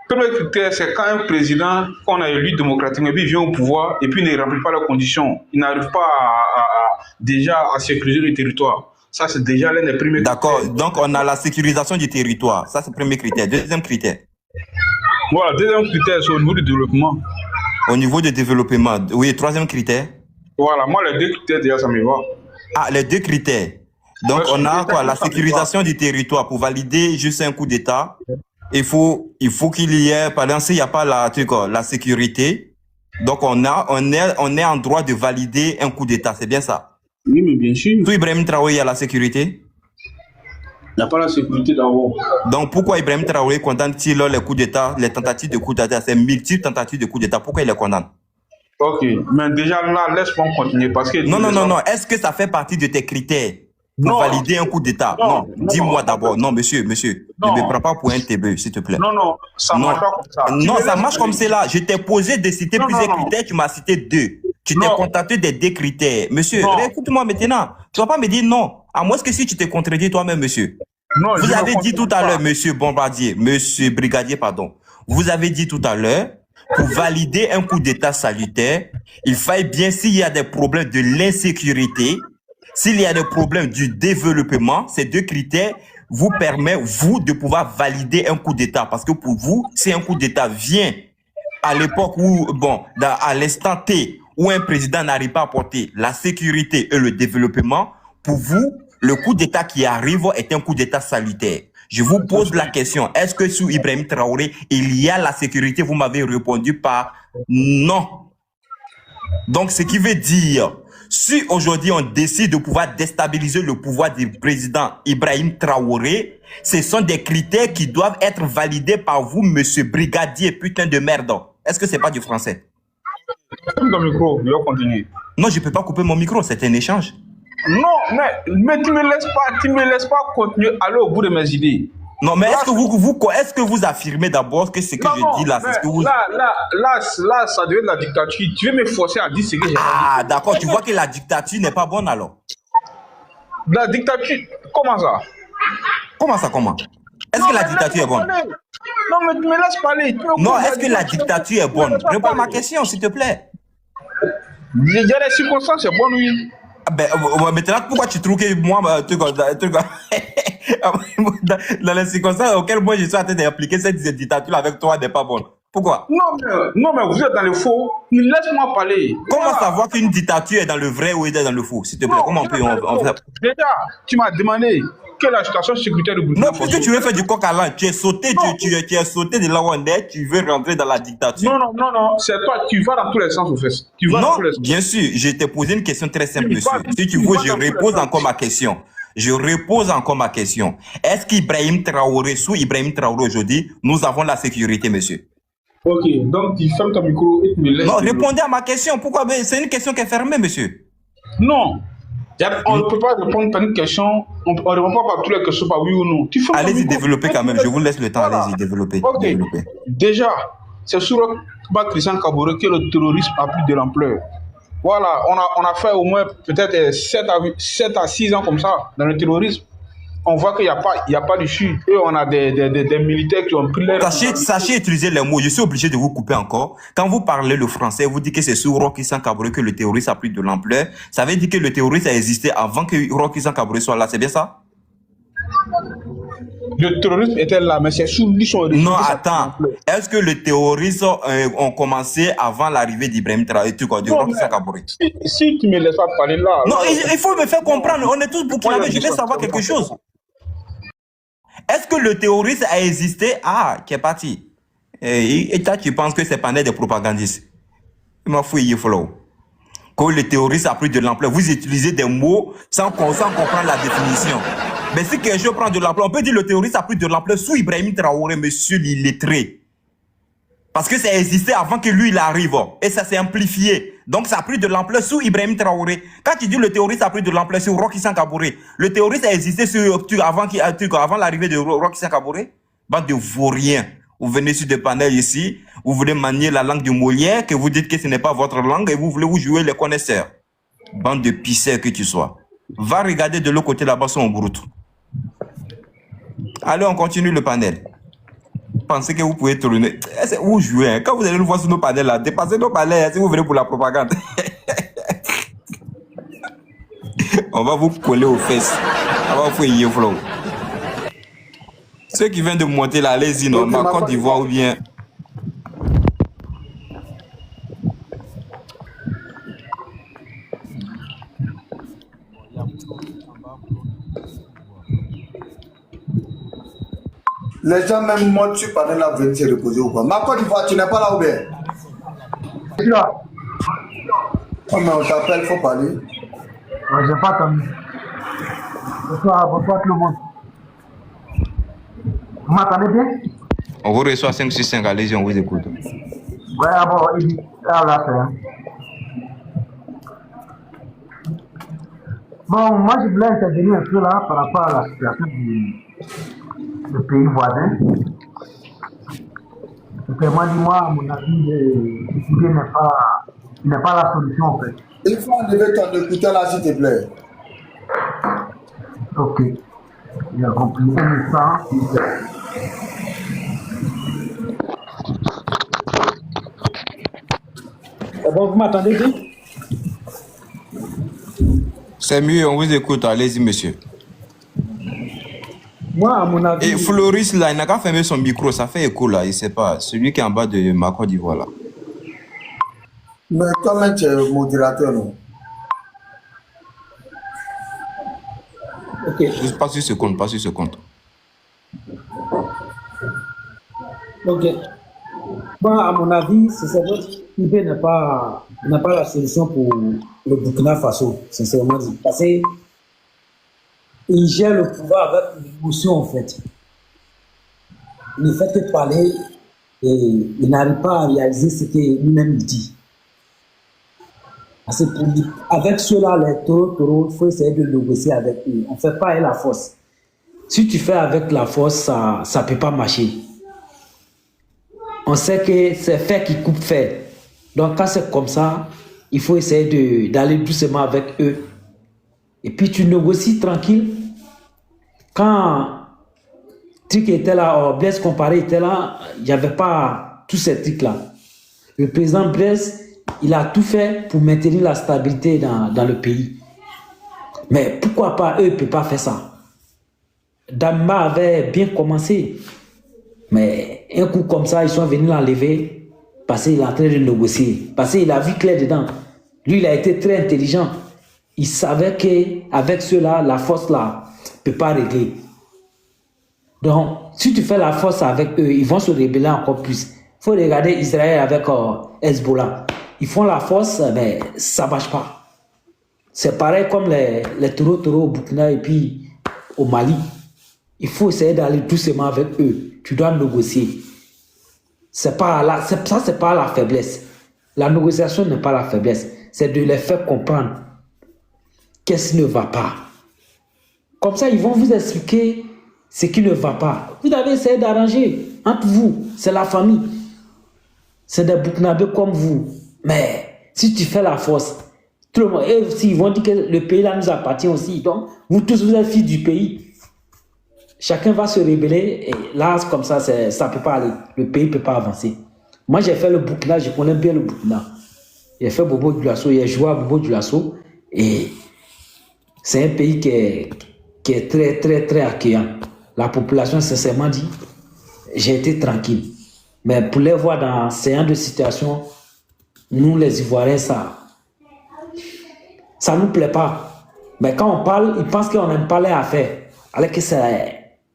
Le premier critère, c'est quand un président qu'on a élu démocratiquement, puis vient au pouvoir et puis ne remplit pas les conditions. Il n'arrive pas déjà à sécuriser le territoire. Ça, c'est déjà l'un des premiers critères. D'accord. Donc, on a la sécurisation du territoire. Ça, c'est le premier critère. Deuxième critère. Voilà, deuxième critère, c'est au niveau du développement. Au niveau du développement. Oui, troisième critère. Voilà, moi, les deux critères, déjà, ça me va. Ah, les deux critères. Donc, on a quoi? La sécurisation du territoire. Pour valider juste un coup d'État, il faut qu'il y ait, par exemple, s'il n'y a pas la sécurité, donc on est en droit de valider un coup d'État. C'est bien ça? Oui, mais bien sûr. Tout Ibrahim Traoré, il y a la sécurité? Il n'y a pas la sécurité d'abord. Donc, pourquoi Ibrahim Traoré condamne-t-il les coups d'État, les tentatives de coup d'État? C'est multiples tentatives de coup d'État. Pourquoi il les condamne? Ok, mais déjà là, laisse-moi continuer parce que... Non. Est-ce que ça fait partie de tes critères pour valider un coup d'État? Non. Dis-moi d'abord. Non, monsieur. Ne me prends pas pour un TB, s'il te plaît. Non, ça marche pas comme ça. Non, ça marche comme cela. Je t'ai posé de citer plusieurs critères, tu m'as cité 2. Tu t'es contenté des 2 critères. Monsieur, écoute-moi maintenant. Tu vas pas me dire non. À moins que si tu te contredis toi-même, monsieur. Non, vous avez dit tout à l'heure, monsieur brigadier, pardon. Vous avez dit tout à l'heure, pour valider un coup d'État salutaire, il faille bien, s'il y a des problèmes de l'insécurité, s'il y a des problèmes du développement, ces 2 critères vous permettent, vous, de pouvoir valider un coup d'État. Parce que pour vous, si un coup d'État vient à l'époque où, à l'instant T, où un président n'arrive pas à apporter la sécurité et le développement, pour vous, le coup d'État qui arrive est un coup d'État salutaire. Je vous pose la question, est-ce que sous Ibrahim Traoré, il y a la sécurité? Vous m'avez répondu par non. Donc, ce qui veut dire, si aujourd'hui on décide de pouvoir déstabiliser le pouvoir du président Ibrahim Traoré, ce sont des critères qui doivent être validés par vous, monsieur brigadier, putain de merde. Est-ce que c'est pas du français? Coupe ton micro, je vais continuer. Non, je peux pas couper mon micro, c'est un échange. Non, mais tu me laisses pas continuer, aller au bout de mes idées. Non, mais est-ce que vous affirmez d'abord que ce que je dis là, c'est ce que vous... Là, ça devient de la dictature. Tu veux me forcer à dire ce que j'ai dit. Ah, d'accord, tu vois que la dictature n'est pas bonne alors. La dictature, comment ça? Comment? Est-ce que la dictature est bonne? Non, mais tu me laisses parler. Non, est-ce que la dictature est bonne? Réponds à ma question, s'il te plaît. Il y a des circonstances, c'est bon, oui. Maintenant, pourquoi tu trouves que moi, dans les circonstances auxquelles moi je suis en train d'appliquer cette dictature avec toi n'est pas bonne? Pourquoi? Non, mais vous êtes dans le faux. Laisse-moi parler. Comment savoir qu'une dictature est dans le vrai ou est dans le faux? S'il te plaît, comment on peut... Déjà, tu m'as demandé que la situation sécuritaire du Burkina Faso... Non, puisque tu veux faire du coq à l'âne, tu es sauté de là où on est, tu veux rentrer dans la dictature. Non, c'est toi, tu vas dans tous les sens, au fait. Non, bien sûr, je t'ai posé une question très simple, monsieur. Si tu veux, je repose encore ma question. Est-ce qu'Ibrahim Traoré, sous Ibrahim Traoré aujourd'hui, nous avons la sécurité, monsieur? Ok, donc tu fermes ton micro et tu me laisses... Non, répondez à ma question. Pourquoi? C'est une question qui est fermée, monsieur. Non. On ne peut pas répondre à une question, on ne répond pas à toutes les questions par oui ou non. Allez-y, développez quand même, je vous laisse le temps, allez-y, développez. Ok, déjà, c'est sur le Christian Kaboré que le terrorisme a pris de l'ampleur. Voilà, on a fait au moins peut-être 7 à 6 ans comme ça dans le terrorisme. On voit qu'il n'y a pas de chute. Et on a des militaires qui ont pris l'air. Sachez utiliser les mots. Je suis obligé de vous couper encore. Quand vous parlez le français, vous dites que c'est sur Roch Christian Kaboré que le terrorisme a pris de l'ampleur. Ça veut dire que le terrorisme a existé avant que Roch Christian Kaboré soit là. C'est bien ça? Le terrorisme était là, mais c'est sous lui son régime. Non, attends. Est-ce que le terrorisme ont commencé avant l'arrivée d'Ibrahim Traoré, de Roch Christian Kaboré? Si tu me laisses pas parler là... Non, il faut me faire comprendre. On est tous burkinabés. Je vais savoir quelque chose. Est-ce que le terrorisme a existé? Ah, qui est parti. Et toi, tu penses que c'est pas des propagandistes? Il m'a fouillé, follow. que le terroriste a pris de l'ampleur. Vous utilisez des mots sans comprendre la définition. Mais si quelque chose prend de l'ampleur, on peut dire que le terroriste a pris de l'ampleur sous Ibrahim Traoré, monsieur l'illettré. Parce que ça existait avant que lui il arrive. Et ça s'est amplifié. Donc ça a pris de l'ampleur sous Ibrahim Traoré. Quand tu dis le terroriste a pris de l'ampleur sur Roch Christian Kaboré, le terroriste a existé avant l'arrivée de Roch Christian Kaboré. Bande de vauriens. Vous venez sur des panels ici, vous voulez manier la langue du Molière, que vous dites que ce n'est pas votre langue et vous voulez vous jouer les connaisseurs. Bande de pisseurs que tu sois. Va regarder de l'autre côté là-bas son broute. Allez, on continue le panel. Pensez que vous pouvez tourner. Vous jouez. Hein. Quand vous allez nous voir sur nos panels là, dépassez nos panels hein, si vous venez pour la propagande. On va vous coller aux fesses. On va vous faire flow. Ceux qui viennent de monter là, allez-y, non, ma Côte d'Ivoire ou bien. Les gens même montent sur panel là, viennent se reposer ou quoi. Ma Côte d'Ivoire, tu n'es pas là ou bien? Je suis là. Oh, mais on t'appelle, il faut parler. Ouais, j'ai pas attendu. Bonsoir tout le monde. Vous m'entendez bien? On vous reçoit 565, allez-y, on vous écoute. Ouais, bon, là, c'est. Bon, moi, je voulais intervenir un peu là par rapport à la situation du pays voisin. Vraiment, dis-moi, à mon avis, l'idée n'est pas la solution en fait. Il faut enlever ton écouteur là, s'il te plaît. Ok. Il a compris. Un instant. C'est bon, vous m'entendez bien? C'est mieux, on vous écoute, allez-y, monsieur. Moi, à mon avis... Et Floris, là, il n'a qu'à fermer son micro, ça fait écho, là, il ne sait pas. Celui qui est en bas de ma Côte d'Ivoire, là. Mais toi-même, tu es modérateur, non? Ok. Pas sur ce compte, pas sur ce compte. Ok. Bon, à mon avis, c'est vrai qu'IB n'a pas la solution pour le Burkina Faso, sincèrement dit. Parce qu'il gère le pouvoir avec l'émotion, en fait. Il ne fait que parler et il n'arrive pas à réaliser ce que lui-même dit. Parce que avec ceux-là, les taureaux, il faut essayer de négocier avec eux. On ne fait pas avec la force. Si tu fais avec la force, ça ne peut pas marcher. On sait que c'est fer qui coupe fer. Donc quand c'est comme ça, il faut essayer d'aller doucement avec eux. Et puis tu négocies tranquille. Quand truc était là, Blaise Compaoré était là, il n'y avait pas tous ces trucs-là. Le président Blaise, il a tout fait pour maintenir la stabilité dans le pays. Mais pourquoi pas eux ne peuvent pas faire ça? Damba avait bien commencé. Mais un coup comme ça, ils sont venus l'enlever parce qu'il est en train de négocier. Parce qu'il a vu clair dedans. Lui, il a été très intelligent. Il savait qu'avec ceux-là, la force là ne peut pas régler. Donc, si tu fais la force avec eux, ils vont se rebeller encore plus. Il faut regarder Israël avec Hezbollah. Ils font la force, mais ça ne marche pas. C'est pareil comme les taureaux au Burkina et puis au Mali. Il faut essayer d'aller doucement avec eux. Tu dois négocier. Ça, c'est pas la faiblesse. La négociation n'est pas la faiblesse. C'est de les faire comprendre qu'est-ce qui ne va pas. Comme ça, ils vont vous expliquer ce qui ne va pas. Vous avez essayé d'arranger entre vous. C'est la famille. C'est des Burkinabés comme vous. Mais si tu fais la force, tout le monde, et aussi, ils vont dire que le pays là nous appartient aussi. Donc, vous tous, vous êtes fils du pays. Chacun va se rebeller et là, comme ça, ça ne peut pas aller. Le pays ne peut pas avancer. Moi, j'ai fait le Burkina, je connais bien le Burkina. J'ai fait Bobo Dioulasso, j'ai joué à Bobo Dioulasso et c'est un pays qui est très, très, très accueillant. La population, sincèrement dit, j'ai été tranquille. Mais pour les voir dans ce genre de situation, nous, les Ivoiriens, ça ne nous plaît pas. Mais quand on parle, ils pensent qu'on n'aime pas les affaires. Alors que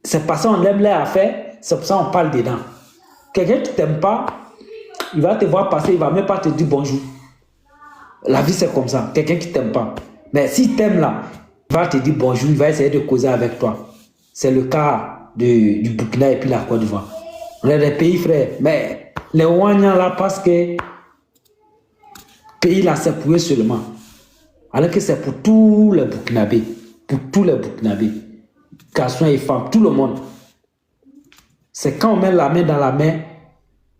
c'est parce qu'on aime les affaires, c'est pour ça qu'on parle dedans. Quelqu'un qui ne t'aime pas, il va te voir passer, il ne va même pas te dire bonjour. La vie, c'est comme ça. Quelqu'un qui t'aime pas. Mais s'il t'aime là, il va te dire bonjour, il va essayer de causer avec toi. C'est le cas du Burkina et puis la Côte d'Ivoire. On est des pays frères. Mais les Ouanians là, parce que pays là, c'est pour eux seulement. Alors que c'est pour tous les Burkinabés. Pour tous les Burkinabés. Garçons et femmes, tout le monde. C'est quand on met la main dans la main,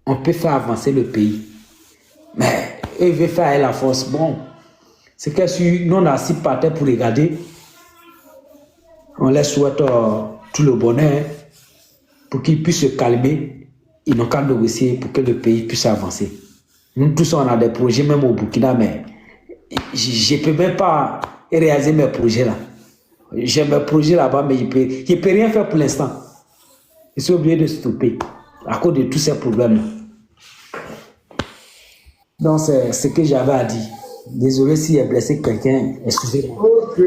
on peut faire avancer le pays. Mais eux veulent faire la force. Bon, c'est que si nous on a assis par terre pour regarder, on leur souhaite tout le bonheur pour qu'ils puissent se calmer. Ils n'ont qu'à négocier pour que le pays puisse avancer. Nous tous on a des projets même au Burkina, mais je ne peux même pas réaliser mes projets là. J'ai mes projets là-bas, mais je ne peux rien faire pour l'instant. Ils sont obligés de stopper à cause de tous ces problèmes là. Donc, c'est ce que j'avais à dire. Désolé s'il a blessé quelqu'un, excusez-moi. Ok.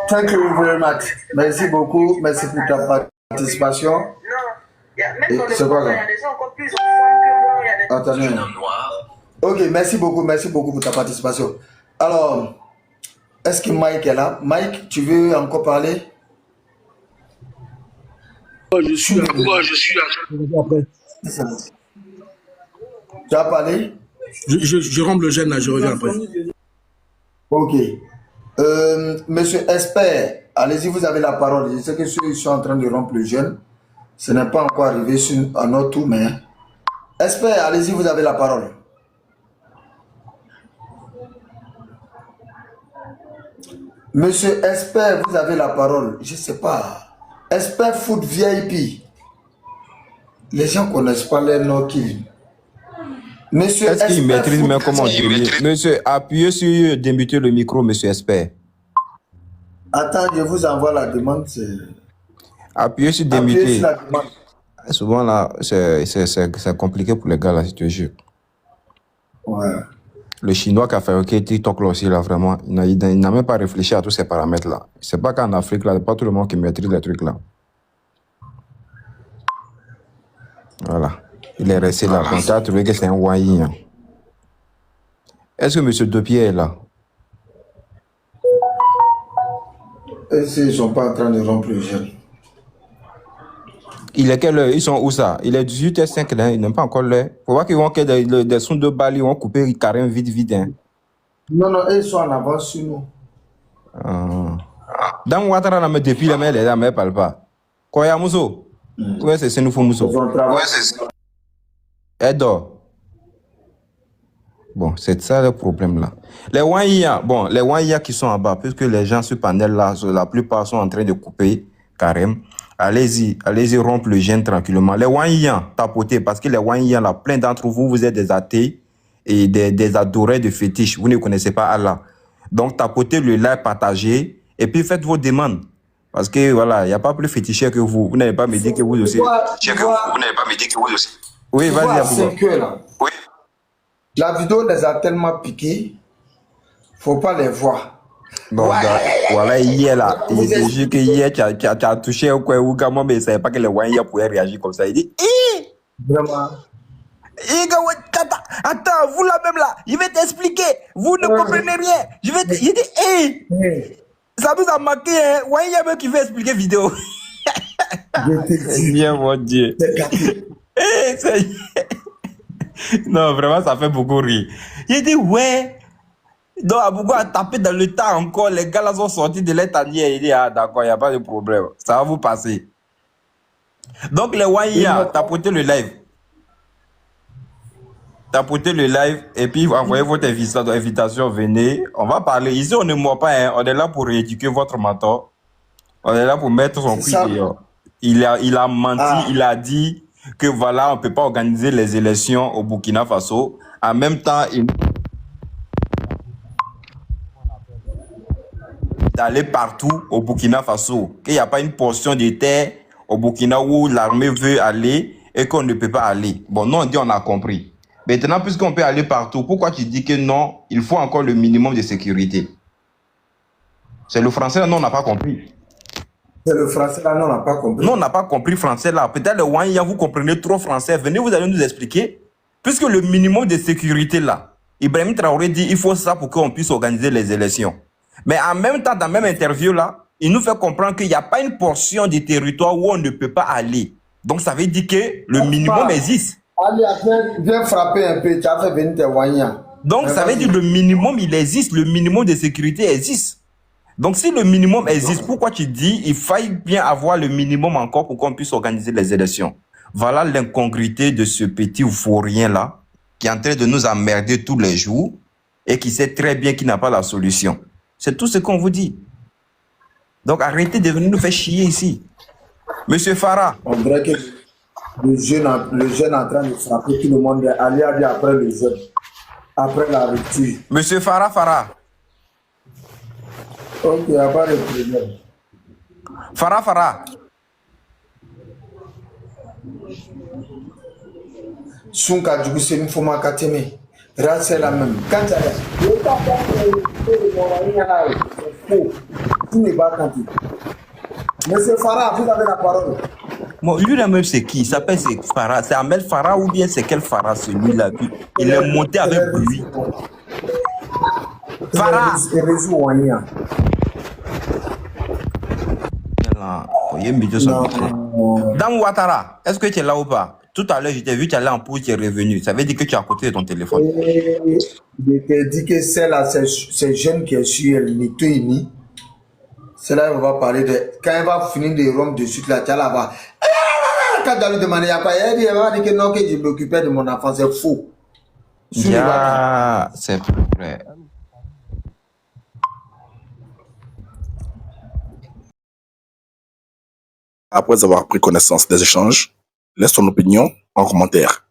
Thank you very much. Merci beaucoup. Merci pour ta participation. C'est quoi là? Attendez. Ok, merci beaucoup pour ta participation. Alors, est-ce que Mike est là? Mike, tu veux encore parler? Je suis là. Tu as parlé? Je romps le gène là, je reviens après. Ok. Monsieur Esper, allez-y, vous avez la parole. Je sais que ceux qui sont en train de rompre le jeûne, ce n'est pas encore arrivé à notre tour, mais... Esper, allez-y, vous avez la parole. Monsieur Esper, vous avez la parole. Je ne sais pas. Esper Food VIP. Les gens ne connaissent pas les noms qui... Monsieur Est-ce qu'il Esper maîtrise Food- même comment dire? Monsieur, appuyez sur débuter le micro, monsieur Esper. Attends, je vous envoie la demande. Appuyez sur Appuyez débuter. sur la demande. Souvent là, c'est compliqué pour les gars là, si tu te jure. Ouais. Le chinois qui a fabriqué TikTok là aussi, là, vraiment, il n'a même pas réfléchi à tous ces paramètres là. C'est pas qu'en Afrique là, pas tout le monde qui maîtrise les trucs là. Voilà. Il est resté là. Quand tu as trouvé que c'est un Wai. Est-ce que monsieur Depier est là? Et s'ils ne sont pas en train de rompre le jeûne. Il est quelle heure? Ils sont où ça? Il est 18h05 là, ils n'ont pas encore l'heure. Faut voir qu'ils vont que des sons de balles, ils vont couper carrément vite. Hein. Non, ils sont en avance sur nous. Dans Ouattara, là, mais depuis la main, les dames ne parlent pas. Koya Mousso? Ouais, c'est nous, Mousso. Ouais, c'est ça. Elle dort. Bon, c'est ça le problème là. Les Wanya, bon, les Wanya qui sont en bas, puisque les gens sur panel là, la plupart sont en train de couper carrément. Allez-y rompre le gène tranquillement. Les Wanya, tapotez, parce que les Wanya là, plein d'entre vous, vous êtes des athées et des adorés de fétiches. Vous ne connaissez pas Allah. Donc, tapotez le like, partagez, et puis faites vos demandes. Parce que voilà, il n'y a pas plus féticheur que vous. Vous n'allez pas me dire que vous aussi. Oui, vas-y, Abouba. Là. Oui. La vidéo les a tellement piqués, faut pas les voir. Bon, voilà, hier là, il dit juste que hier, tu as touché au coin où comment, mais il ne savait pas que les Wanya pouvaient réagir comme ça. Il dit, vraiment. Attends, vous là même là, je vais t'expliquer. Vous ne comprenez rien. Je dis, ça nous a marqué, hein. Wanya même qui veut expliquer vidéo. C'est bien, mon Dieu. Non, vraiment, ça fait beaucoup rire. Il dit, ouais. Donc, Abougou a tapé dans le tas encore. Les gars là sont sortis de leur tanière. Il dit, ah, d'accord, il n'y a pas de problème. Ça va vous passer. Donc, les Wanya, tapotez le live. Tapotez le live et puis envoyez votre invitation. Venez. On va parler. Ici, on ne ment pas. Hein. On est là pour rééduquer votre mentor. On est là pour mettre son prix dehors. Il a menti. Il a dit que voilà, on ne peut pas organiser les élections au Burkina Faso. En même temps, il d'aller partout au Burkina Faso. Qu'il n'y a pas une portion de terre au Burkina où l'armée veut aller et qu'on ne peut pas aller. Bon, non, on dit on a compris. Maintenant, puisqu'on peut aller partout, pourquoi tu dis que non, il faut encore le minimum de sécurité? C'est le français là, non, on n'a pas compris. C'est le français là, non, on n'a pas compris. Non, on n'a pas compris français là. Peut-être le Wanya, vous comprenez trop français. Venez, vous allez nous expliquer. Puisque le minimum de sécurité là, Ibrahim Traoré dit il faut ça pour qu'on puisse organiser les élections. Mais en même temps, dans la même interview là, il nous fait comprendre qu'il n'y a pas une portion du territoire où on ne peut pas aller. Donc ça veut dire que le minimum existe. Allez, viens frapper un peu, tu as fait venir tes voyants. Donc ça veut dire que le minimum il existe, le minimum de sécurité existe. Donc si le minimum existe, pourquoi tu dis il faille bien avoir le minimum encore pour qu'on puisse organiser les élections? Voilà l'incongruité de ce petit vaurien là qui est en train de nous emmerder tous les jours et qui sait très bien qu'il n'a pas la solution. C'est tout ce qu'on vous dit. Donc arrêtez de venir nous faire chier ici. Monsieur Farah. On dirait que le jeune en train de frapper tout le monde. Allez après le jeune. Après la rupture. Monsieur Farah. Ok, il n'y a pas de problème. Farah. Sunka du c'est une femme kateme. C'est la même. Quand tu as Monsieur Farah, vous avez la parole. Bon, lui-là même c'est qui? Il s'appelle Farah. C'est Ahmed Farah ou bien c'est quel Farah celui-là? Il est monté avec lui. Farah. Dans Ouattara, est-ce que tu es là ou pas? Tout à l'heure, je t'ai vu, tu es allé en pause, tu es revenu. Ça veut dire que tu es à côté de ton téléphone. Je t'ai dit que c'est là, c'est jeune qui est sur le Nitoini. C'est là qu'on va parler de. Quand elle va finir de rompre de suite, là, tu là-bas. Quand tu lui demander, il y a pas, elle va dire que non, que je m'occupais de mon enfant, c'est faux. C'est vrai. Après avoir pris connaissance des échanges, laisse ton opinion en commentaire.